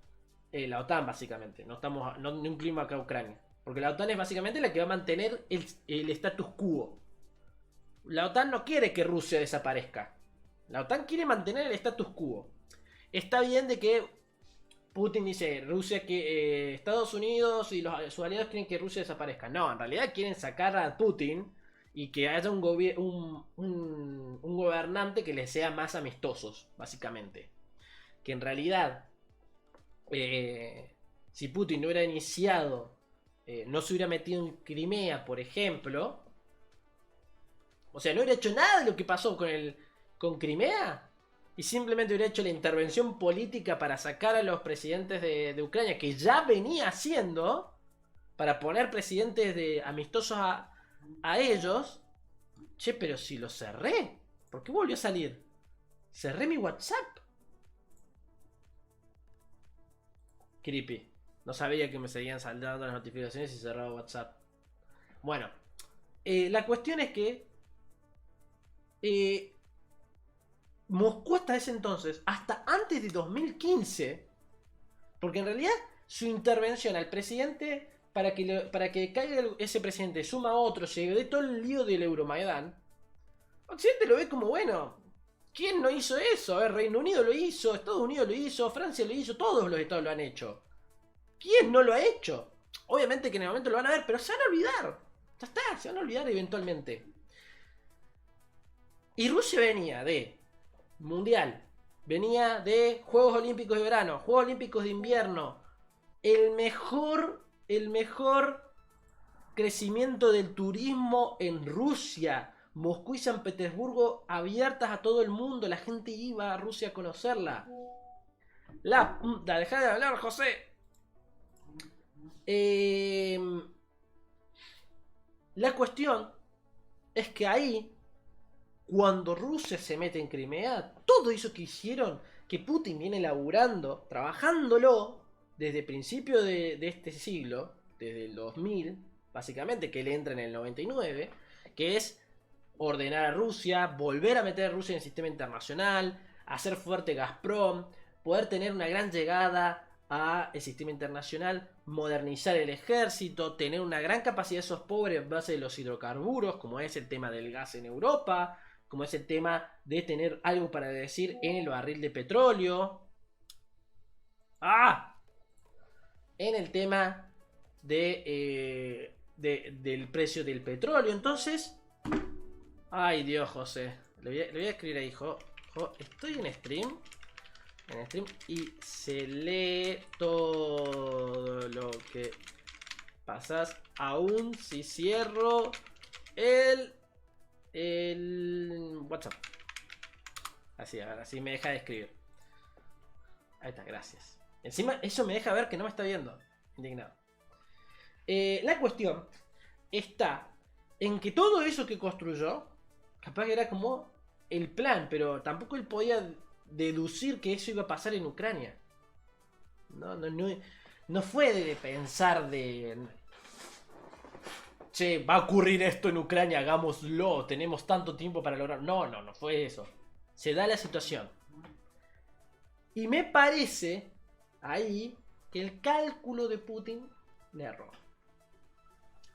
la OTAN, básicamente. No un clima acá Ucrania. Porque la OTAN es básicamente la que va a mantener el status quo. La OTAN no quiere que Rusia desaparezca. La OTAN quiere mantener el status quo. Está bien de que Putin dice Rusia que Estados Unidos y sus aliados quieren que Rusia desaparezca. No, en realidad quieren sacar a Putin y que haya un gobernante que les sea más amistosos, básicamente. Que en realidad, si Putin no hubiera iniciado, no se hubiera metido en Crimea, por ejemplo, o sea, no hubiera hecho nada de lo que pasó con Crimea y simplemente hubiera hecho la intervención política para sacar a los presidentes de Ucrania, que ya venía haciendo, para poner presidentes amistosos a ellos. Che, pero si lo cerré, ¿por qué volvió a salir? Cerré mi WhatsApp. Creepy. No sabía que me seguían saltando las notificaciones y cerraba WhatsApp. Bueno, la cuestión es que Moscú hasta ese entonces, hasta antes de 2015, porque en realidad su intervención al presidente para que caiga ese presidente, suma a otro, se dé todo el lío del Euromaidán, Occidente lo ve como, bueno, ¿quién no hizo eso? A ver, Reino Unido lo hizo, Estados Unidos lo hizo, Francia lo hizo, todos los estados lo han hecho. ¿Quién no lo ha hecho? Obviamente que en el momento lo van a ver, pero se van a olvidar. Ya está, se van a olvidar eventualmente. Y Rusia venía de Mundial, venía de Juegos Olímpicos de verano, Juegos Olímpicos de invierno, el mejor crecimiento del turismo en Rusia. Moscú y San Petersburgo abiertas a todo el mundo, la gente iba a Rusia a conocerla. Deja de hablar, José. La cuestión es que ahí, cuando Rusia se mete en Crimea, todo eso que hicieron, que Putin viene laburando, trabajándolo desde principio de este siglo, desde el 2000, básicamente, que él entra en el 99, que es ordenar a Rusia, volver a meter a Rusia en el sistema internacional, hacer fuerte Gazprom, poder tener una gran llegada al sistema internacional, modernizar el ejército, tener una gran capacidad de esos pobres en base de los hidrocarburos, como es el tema del gas en Europa, como es el tema de tener algo para decir en el barril de petróleo. En el tema del precio del petróleo. Entonces, ay Dios, José, le voy a escribir ahí, estoy en stream y se lee todo lo que pasas, aún si cierro el WhatsApp. Así me deja de escribir. Ahí está, gracias. Encima eso me deja ver que no me está viendo. Indignado. La cuestión está en que todo eso que construyó, capaz que era como el plan, pero tampoco él podía deducir que eso iba a pasar en Ucrania. No fue de pensar de... che, va a ocurrir esto en Ucrania, hagámoslo, tenemos tanto tiempo para lograr. No, no, no fue eso. Se da la situación. Y me parece ahí que el cálculo de Putin le erró.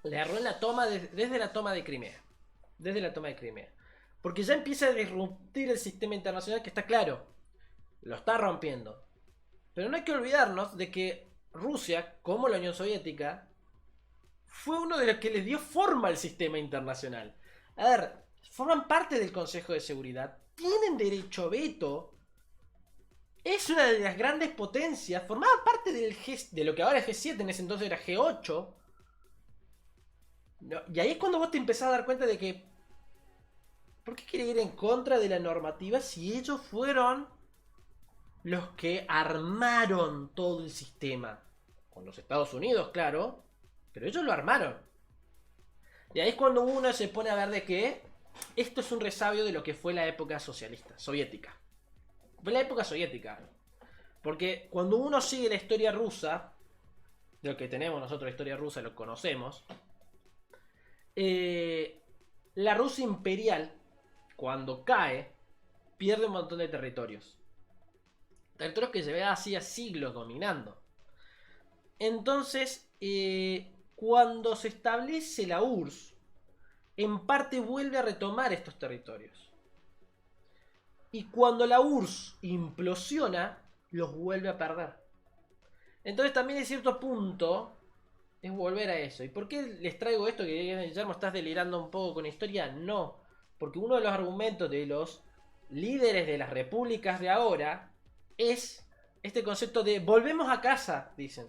Le erró en la toma desde la toma de Crimea. Desde la toma de Crimea. Porque ya empieza a disruptir el sistema internacional que está claro. Lo está rompiendo. Pero no hay que olvidarnos de que Rusia, como la Unión Soviética, fue uno de los que les dio forma al sistema internacional. A ver, forman parte del Consejo de Seguridad, tienen derecho a veto, es una de las grandes potencias, formaba parte de lo que ahora es G7, en ese entonces era G8. No, y ahí es cuando vos te empezás a dar cuenta de que ¿por qué quiere ir en contra de la normativa si ellos fueron los que armaron todo el sistema? Con los Estados Unidos, claro, pero ellos lo armaron. Y ahí es cuando uno se pone a ver de que esto es un resabio de lo que fue la época socialista, soviética. Fue la época soviética. Porque cuando uno sigue la historia rusa, de lo que tenemos nosotros, la historia rusa, lo conocemos, la Rusia imperial, cuando cae, pierde un montón de territorios. Territorios que se ve hacía siglos dominando. Entonces, cuando se establece la URSS, en parte vuelve a retomar estos territorios. Y cuando la URSS implosiona, los vuelve a perder. Entonces también en cierto punto es volver a eso. ¿Y por qué les traigo esto? Que Guillermo, estás delirando un poco con historia. No, porque uno de los argumentos de los líderes de las repúblicas de ahora es este concepto de volvemos a casa, dicen.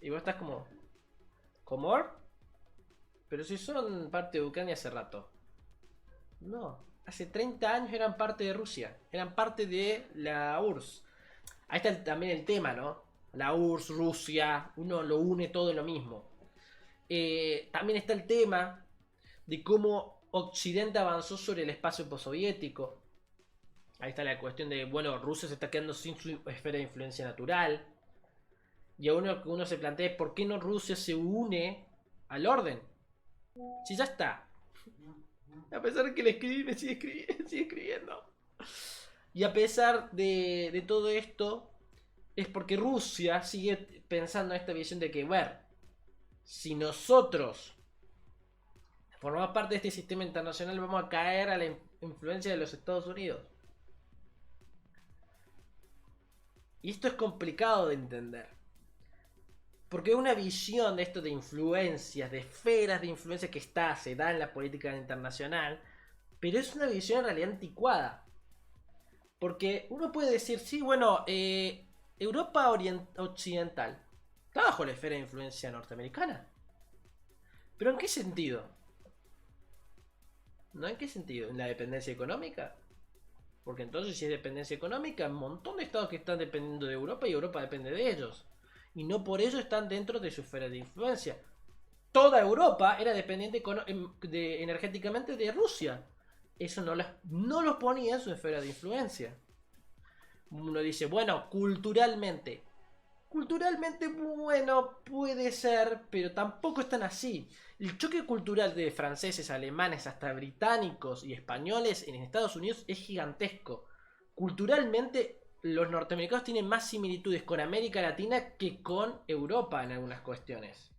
Y vos estás como, ¿cómo? Pero si son parte de Ucrania hace rato. No, hace 30 años eran parte de Rusia, eran parte de la URSS. Ahí está también el tema, ¿no? La URSS, Rusia, uno lo une todo en lo mismo. También está el tema de cómo Occidente avanzó sobre el espacio postsoviético. Ahí está la cuestión de, bueno, Rusia se está quedando sin su esfera de influencia natural. Y a uno se plantea es por qué no Rusia se une al orden. Si ya está. A pesar de que le escribí, me sigue escribiendo. Y a pesar de todo esto, es porque Rusia sigue pensando en esta visión de que, bueno, si nosotros formamos parte de este sistema internacional, vamos a caer a la influencia de los Estados Unidos. Y esto es complicado de entender. Porque es una visión de esto de influencias, de esferas de influencia que se da en la política internacional, pero es una visión en realidad anticuada. Porque uno puede decir, sí, bueno, Europa occidental está bajo la esfera de influencia norteamericana. ¿Pero en qué sentido? ¿No? ¿En qué sentido? ¿En la dependencia económica? Porque entonces si es dependencia económica, hay un montón de estados que están dependiendo de Europa y Europa depende de ellos. Y no por ello están dentro de su esfera de influencia. Toda Europa era dependiente energéticamente de Rusia. Eso no los ponía en su esfera de influencia. Uno dice, bueno, culturalmente. Culturalmente, bueno, puede ser, pero tampoco es tan así. El choque cultural de franceses, alemanes, hasta británicos y españoles en Estados Unidos es gigantesco. Culturalmente, los norteamericanos tienen más similitudes con América Latina que con Europa en algunas cuestiones,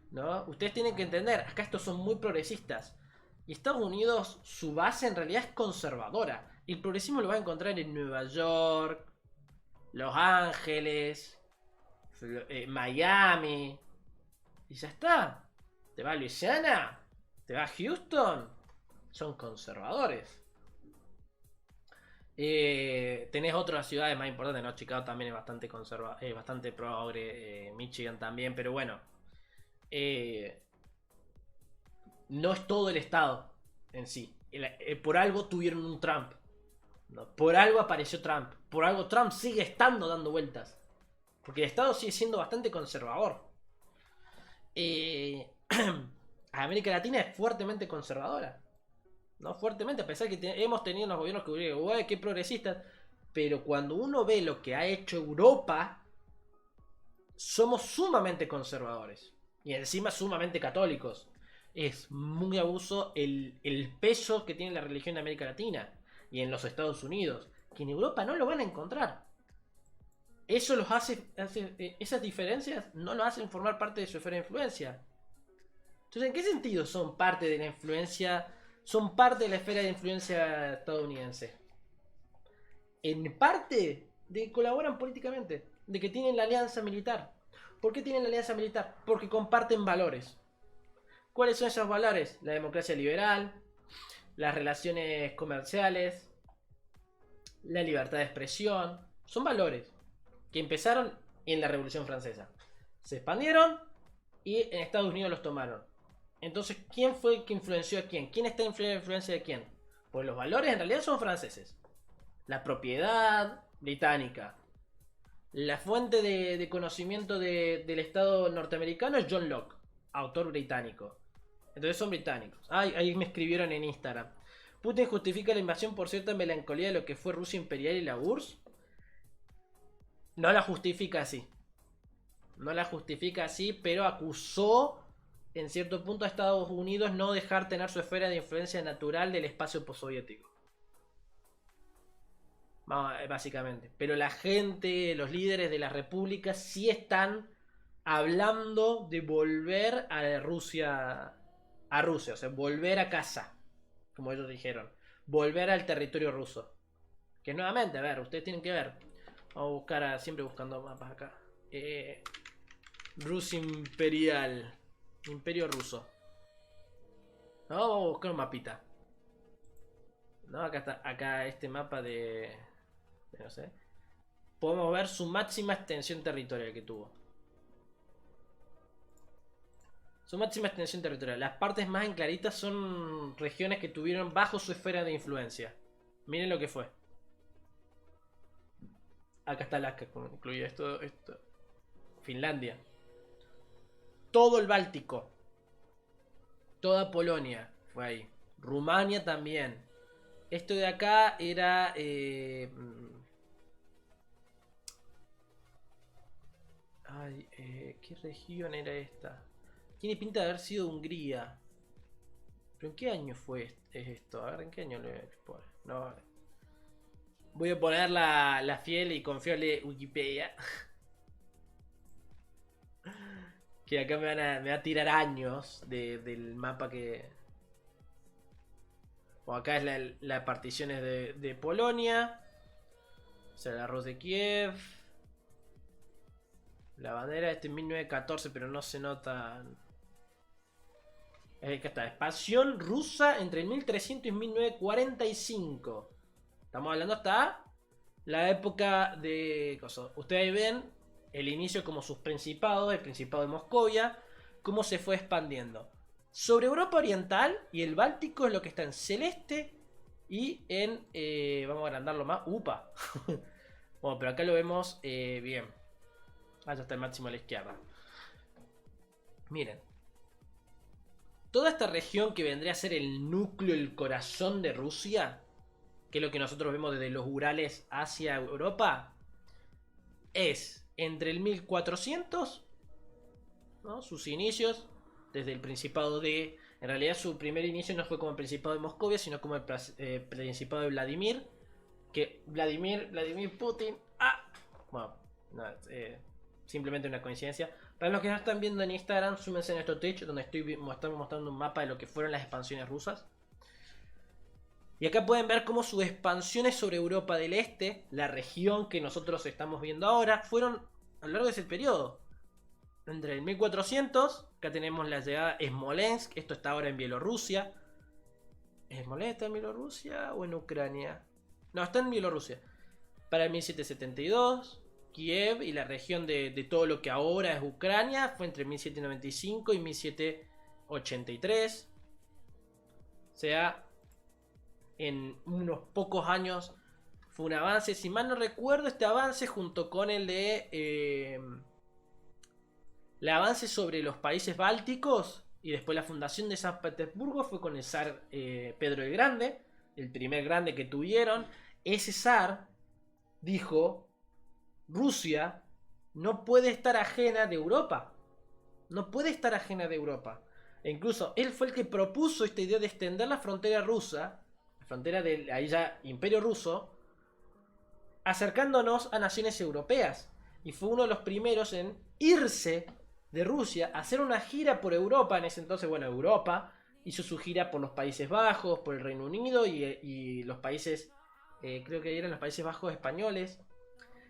¿no? Ustedes tienen que entender, acá estos son muy progresistas. Y Estados Unidos, su base en realidad es conservadora. El progresismo lo va a encontrar en Nueva York, Los Ángeles, Miami. Y ya está. ¿Te va a Luisiana? ¿Te va a Houston? Son conservadores. Tenés otras ciudades más importantes, ¿no? Chicago también es bastante bastante progre, Michigan también, pero bueno. No es todo el estado en sí. Por algo tuvieron un Trump, ¿no? Por algo apareció Trump. Por algo Trump sigue estando dando vueltas. Porque el estado sigue siendo bastante conservador. América Latina es fuertemente conservadora, ¿no? Fuertemente, a pesar que hemos tenido unos gobiernos que uy, qué progresistas. Pero cuando uno ve lo que ha hecho Europa, somos sumamente conservadores. Y encima sumamente católicos. Es muy abuso el peso que tiene la religión en América Latina y en los Estados Unidos, que en Europa no lo van a encontrar. Eso los esas diferencias no los hacen formar parte de su esfera de influencia. Entonces, ¿en qué sentido son parte de la influencia, son parte de la esfera de influencia estadounidense? En parte de que colaboran políticamente, de que tienen la alianza militar. ¿Por qué tienen la alianza militar? Porque comparten valores. ¿Cuáles son esos valores? La democracia liberal, las relaciones comerciales, la libertad de expresión. Son valores que empezaron en la Revolución Francesa. Se expandieron y en Estados Unidos los tomaron. Entonces, ¿quién fue el que influenció a quién? ¿Quién está en influencia de quién? Pues los valores en realidad son franceses. La propiedad británica. La fuente de conocimiento del Estado norteamericano es John Locke, autor británico. Entonces son británicos. Ahí me escribieron en Instagram. Putin justifica la invasión por cierta melancolía de lo que fue Rusia imperial y la URSS. No la justifica así. No la justifica así, pero acusó en cierto punto a Estados Unidos no dejar tener su esfera de influencia natural del espacio postsoviético. Básicamente. Pero la gente, los líderes de las repúblicas sí están hablando de volver a Rusia, o sea, volver a casa, como ellos dijeron, volver al territorio ruso. Que nuevamente, a ver, ustedes tienen que ver. Vamos a buscar, siempre buscando mapas acá. Rusia imperial, imperio ruso. No, vamos a buscar un mapita. No, acá está, acá este mapa de no sé. Podemos ver su máxima extensión territorial que tuvo. Su máxima extensión territorial. Las partes más en claritas son regiones que tuvieron bajo su esfera de influencia. Miren lo que fue. Acá está Alaska, incluido esto. Finlandia. Todo el Báltico. Toda Polonia fue ahí. Rumania también. Esto de acá era... ¿qué región era esta? Tiene pinta de haber sido Hungría. ¿Pero en qué año fue esto? A ver, ¿en qué año lo voy a poner? No. Voy a poner la fiel y confiable Wikipedia. Que acá me va a tirar años del mapa que... Bueno, acá es la particiones de Polonia. O sea, el arroz de Kiev. La bandera este es 1914, pero no se nota. Acá está, expansión rusa entre 1300 y 1945. Estamos hablando hasta la época de... Ustedes ven el inicio como sus principados, el principado de Moscovia, cómo se fue expandiendo. Sobre Europa Oriental y el Báltico es lo que está en celeste y en... vamos a agrandarlo más. ¡Upa! Bueno, pero acá lo vemos bien. Allá está el máximo a la izquierda. Miren. Toda esta región que vendría a ser el núcleo, el corazón de Rusia, que es lo que nosotros vemos desde los Urales hacia Europa, es entre el 1400, ¿no? Sus inicios, desde el Principado de... En realidad su primer inicio no fue como el Principado de Moscovia, sino como el Principado de Vladimir, que Vladimir Putin... Bueno, no, simplemente una coincidencia. Para los que no están viendo en Instagram, súmense a nuestro Twitch, donde estamos mostrando un mapa de lo que fueron las expansiones rusas. Y acá pueden ver cómo sus expansiones sobre Europa del Este, la región que nosotros estamos viendo ahora, fueron a lo largo de ese periodo. Entre el 1400, acá tenemos la llegada a Smolensk, esto está ahora en Bielorrusia. ¿Smolensk está en Bielorrusia o en Ucrania? No, está en Bielorrusia. Para el 1772... Kiev y la región de todo lo que ahora es Ucrania fue entre 1795 y 1783. O sea, en unos pocos años fue un avance. Si mal no recuerdo, este avance junto con el de... el avance sobre los países bálticos y después la fundación de San Petersburgo fue con el zar Pedro el Grande, el primer grande que tuvieron. Ese zar dijo... Rusia no puede estar ajena de Europa. No puede estar ajena de Europa. E incluso él fue el que propuso esta idea de extender la frontera rusa, la frontera del ahí ya Imperio Ruso, acercándonos a naciones europeas. Y fue uno de los primeros en irse de Rusia a hacer una gira por Europa. En ese entonces, bueno, Europa hizo su gira por los Países Bajos, por el Reino Unido y los países, creo que eran los Países Bajos españoles,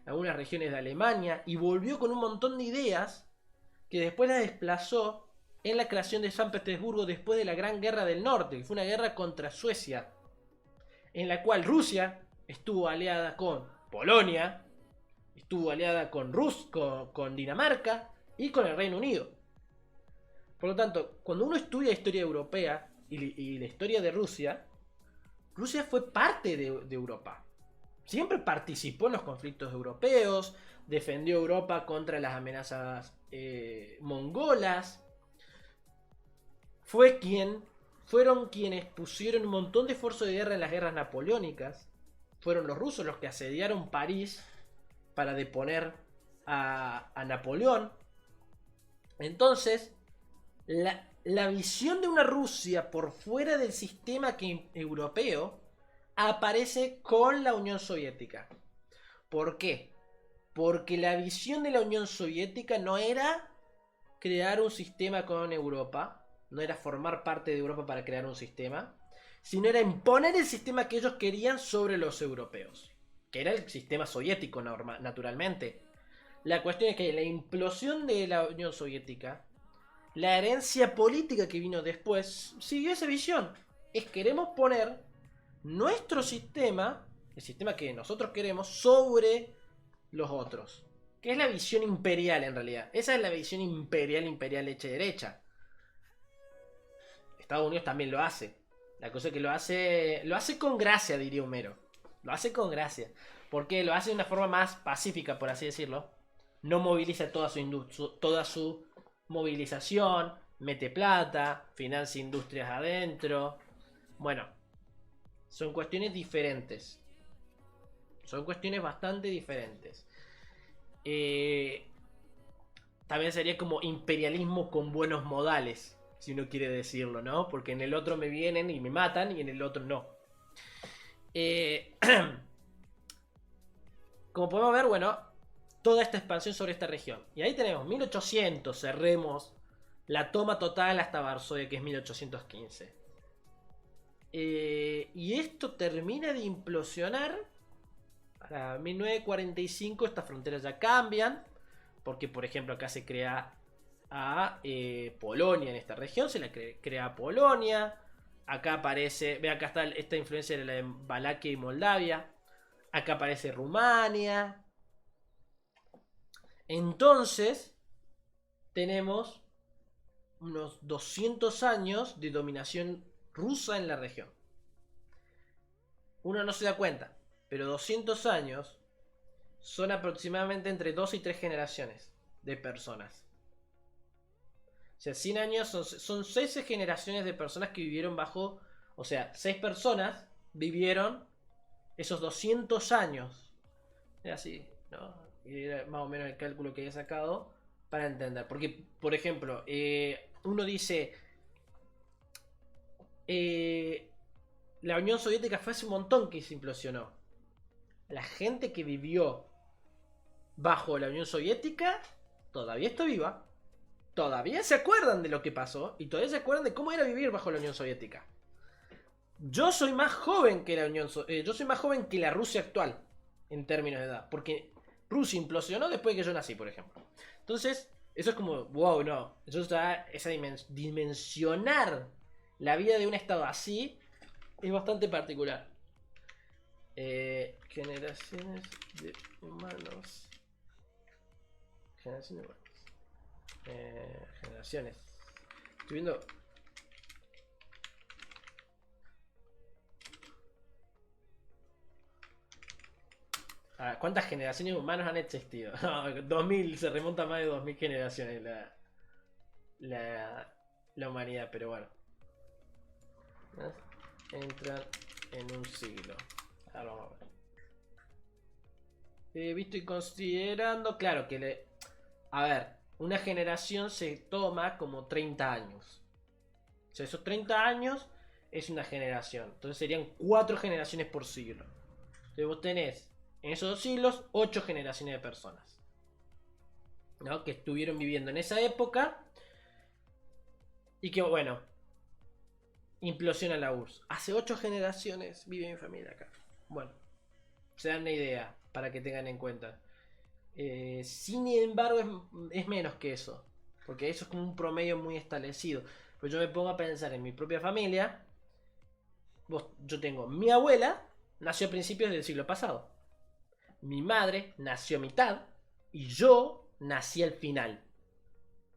algunas regiones de Alemania, y volvió con un montón de ideas que después la desplazó en la creación de San Petersburgo después de la Gran Guerra del Norte, que fue una guerra contra Suecia, en la cual Rusia estuvo aliada con Polonia, estuvo aliada con Dinamarca y con el Reino Unido. Por lo tanto, cuando uno estudia historia europea y la historia de Rusia, Rusia fue parte de Europa. Siempre participó en los conflictos europeos, defendió Europa contra las amenazas mongolas. Fueron quienes pusieron un montón de esfuerzo de guerra en las guerras napoleónicas. Fueron los rusos los que asediaron París para deponer a Napoleón. Entonces, la visión de una Rusia por fuera del sistema europeo aparece con la Unión Soviética. ¿Por qué? Porque la visión de la Unión Soviética no era crear un sistema con Europa, no era formar parte de Europa para crear un sistema, sino era imponer el sistema que ellos querían sobre los europeos, que era el sistema soviético naturalmente. La cuestión es que la implosión de la Unión Soviética, la herencia política que vino después, siguió esa visión. Queremos poner nuestro sistema, el sistema que nosotros queremos, sobre los otros. Que es la visión imperial en realidad. Esa es la visión imperial hecha y derecha. Estados Unidos también lo hace. La cosa es que lo hace con gracia, diría Homero. Lo hace con gracia. Porque lo hace de una forma más pacífica, por así decirlo. No moviliza toda su movilización, mete plata, financia industrias adentro. Bueno, son cuestiones diferentes. Son cuestiones bastante diferentes. También sería como imperialismo con buenos modales, si uno quiere decirlo, ¿no? Porque en el otro me vienen y me matan y en el otro no. Como podemos ver, bueno, toda esta expansión sobre esta región. Y ahí tenemos 1800, cerremos la toma total hasta Varsovia, que es 1815. Y esto termina de implosionar. Para 1945 estas fronteras ya cambian. Porque, por ejemplo, acá se crea a Polonia en esta región. Se la crea a Polonia. Acá aparece, ve, acá está esta influencia de la de Valaquia y Moldavia. Acá aparece Rumania. Entonces, tenemos unos 200 años de dominación rusa en la región. Uno no se da cuenta, pero 200 años son aproximadamente entre 2 y 3 generaciones de personas. O sea, 100 años son 6 generaciones de personas que vivieron bajo... O sea, 6 personas vivieron esos 200 años. Es así, ¿no? Y era más o menos el cálculo que había sacado para entender. Porque, por ejemplo, uno dice... la Unión Soviética fue hace un montón que se implosionó. La gente que vivió bajo la Unión Soviética todavía está viva. Todavía se acuerdan de lo que pasó. Y todavía se acuerdan de cómo era vivir bajo la Unión Soviética. Yo soy más joven que la yo soy más joven que la Rusia actual. En términos de edad. Porque Rusia implosionó después de que yo nací, por ejemplo. Entonces, eso es como, wow, no. Eso está, esa dimensionar la vida de un estado así es bastante particular. Generaciones de humanos. Generaciones de humanos. Generaciones. Estoy viendo. ¿Cuántas generaciones de humanos han existido? No, 2000, se remonta a más de 2000 generaciones la humanidad, pero bueno. Entran en un siglo. Ahora vamos a ver. Visto y considerando, claro que A ver, una generación se toma como 30 años. O sea, esos 30 años es una generación. Entonces serían 4 generaciones por siglo. Entonces vos tenés en esos 2 siglos 8 generaciones de personas, ¿no? Que estuvieron viviendo en esa época y que, bueno, implosiona la URSS. Hace 8 generaciones vive mi familia acá. Bueno, se dan una idea para que tengan en cuenta. Sin embargo, es menos que eso. Porque eso es como un promedio muy establecido. Pero yo me pongo a pensar en mi propia familia. Yo tengo mi abuela, nació a principios del siglo pasado. Mi madre nació a mitad. Y yo nací al final.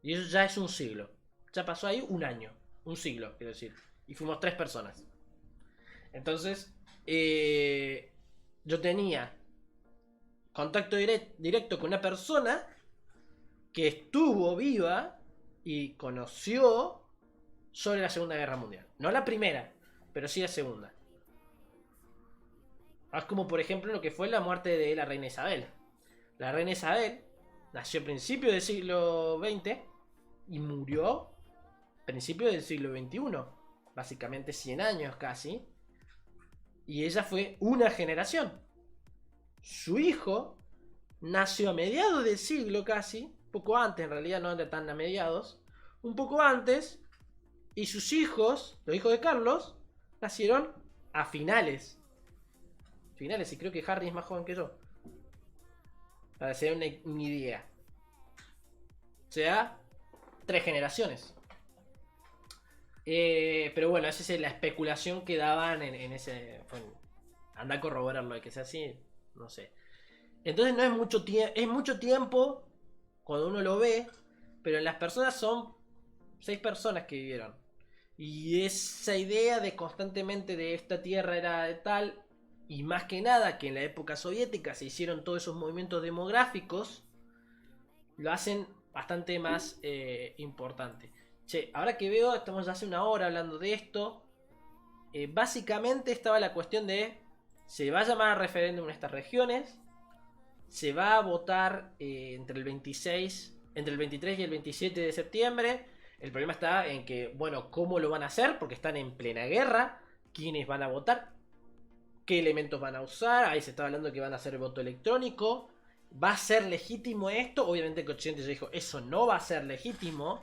Y eso ya es un siglo. Ya pasó ahí un año. Un siglo, quiero decir. Y fuimos 3 personas. Entonces, yo tenía contacto directo con una persona que estuvo viva y conoció sobre la Segunda Guerra Mundial. No la primera, pero sí la segunda. Es como por ejemplo lo que fue la muerte de la reina Isabel. La reina Isabel nació a principios del siglo XX y murió a principios del siglo XXI. Básicamente 100 años casi. Y ella fue una generación. Su hijo nació a mediados del siglo casi, poco antes, en realidad no era tan a mediados, un poco antes, y sus hijos, los hijos de Carlos, nacieron a finales. Finales, y creo que Harry es más joven que yo. Para hacer una idea. O sea, 3 generaciones. Pero bueno, esa es la especulación que daban en ese... Bueno, anda a corroborarlo, que sea así, no sé. Entonces no es mucho tiempo, es mucho tiempo cuando uno lo ve, pero las personas son 6 personas que vivieron. Y esa idea de constantemente de esta tierra era de tal, y más que nada que en la época soviética se hicieron todos esos movimientos demográficos, lo hacen bastante más importante. Che, ahora que veo, estamos hace una hora hablando de esto. Básicamente estaba la cuestión de, se va a llamar a referéndum en estas regiones, se va a votar entre el 26, entre el 23 y el 27 de septiembre. El problema está en que, bueno, ¿cómo lo van a hacer? Porque están en plena guerra. ¿Quiénes van a votar? ¿Qué elementos van a usar? Ahí se está hablando que van a hacer voto electrónico. ¿Va a ser legítimo esto? Obviamente que Occidente ya dijo, eso no va a ser legítimo.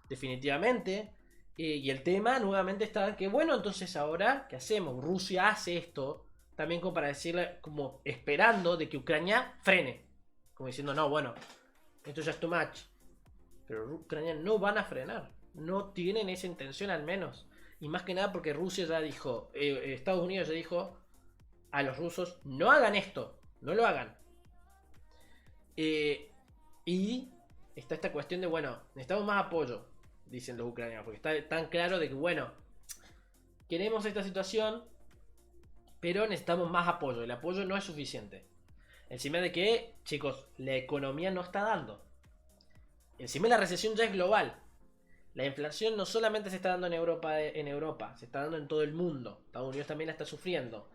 Definitivamente. Y el tema nuevamente está en que, bueno, entonces ahora, ¿qué hacemos? Rusia hace esto también como para decirle, como esperando de que Ucrania frene. Como diciendo, no, bueno, esto ya es too much. Pero Ucrania no van a frenar. No tienen esa intención al menos. Y más que nada porque Rusia ya dijo, Estados Unidos ya dijo a los rusos, no hagan esto, no lo hagan. Y está esta cuestión de, bueno, necesitamos más apoyo, dicen los ucranianos, porque está tan claro de que, bueno, queremos esta situación, pero necesitamos más apoyo. El apoyo no es suficiente. Encima de que, chicos, la economía no está dando. Encima la recesión ya es global. La inflación no solamente se está dando en Europa, se está dando en todo el mundo. Estados Unidos también la está sufriendo.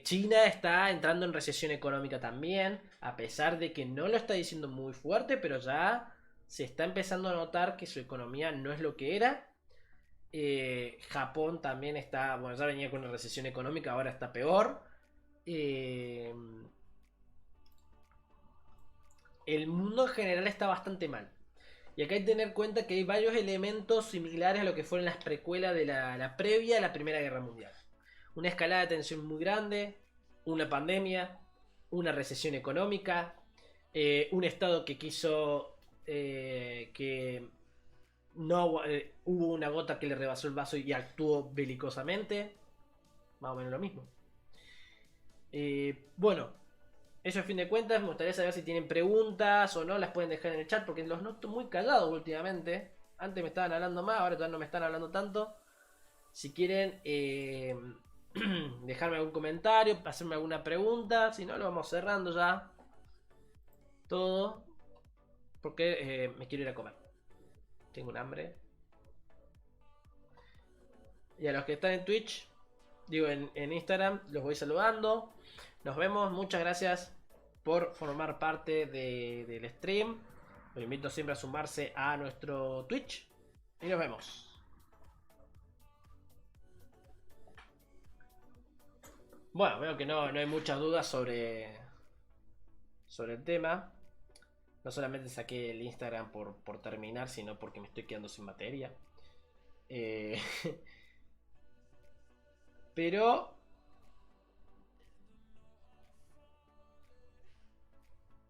China está entrando en recesión económica también, a pesar de que no lo está diciendo muy fuerte, pero ya se está empezando a notar que su economía no es lo que era. Japón también está, bueno, ya venía con una recesión económica, ahora está peor. El mundo en general está bastante mal. Y acá hay que tener en cuenta que hay varios elementos similares a lo que fueron las precuelas de la previa a la Primera Guerra Mundial. Una escalada de tensión muy grande, una pandemia, una recesión económica, un Estado que quiso que no hubo una gota que le rebasó el vaso y actuó belicosamente, más o menos lo mismo. Bueno, eso a fin de cuentas, me gustaría saber si tienen preguntas o no, las pueden dejar en el chat porque los noto muy callados últimamente. Antes me estaban hablando más, ahora todavía no me están hablando tanto. Si quieren dejarme algún comentario, hacerme alguna pregunta, si no lo vamos cerrando ya todo, porque me quiero ir a comer. Tengo un hambre. Y a los que están en Twitch, digo en Instagram, los voy saludando. Nos vemos, muchas gracias por formar parte del stream. Los invito siempre a sumarse a nuestro Twitch. Y nos vemos. Bueno, veo que no hay muchas dudas sobre el tema. No solamente saqué el Instagram por terminar, sino porque me estoy quedando sin batería. Pero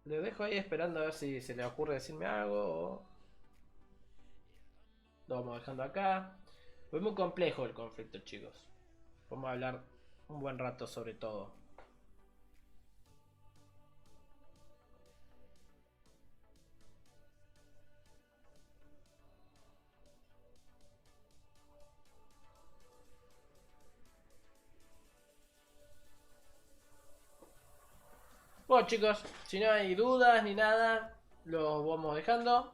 lo dejo ahí esperando a ver si se le ocurre decirme algo. O lo vamos dejando acá. Fue muy complejo el conflicto, chicos. Vamos a hablar un buen rato sobre todo. Bueno, chicos, si no hay dudas ni nada, los vamos dejando.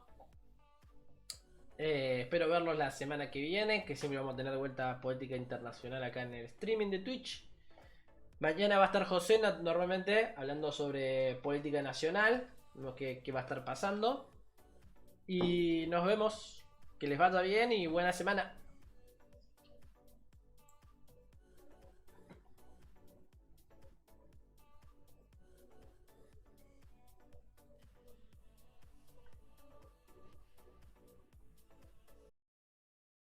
Espero verlos la semana que viene, que siempre vamos a tener de vuelta política internacional acá en el streaming de Twitch. Mañana va a estar José normalmente hablando sobre política nacional, lo que va a estar pasando. Y nos vemos, que les vaya bien y buena semana.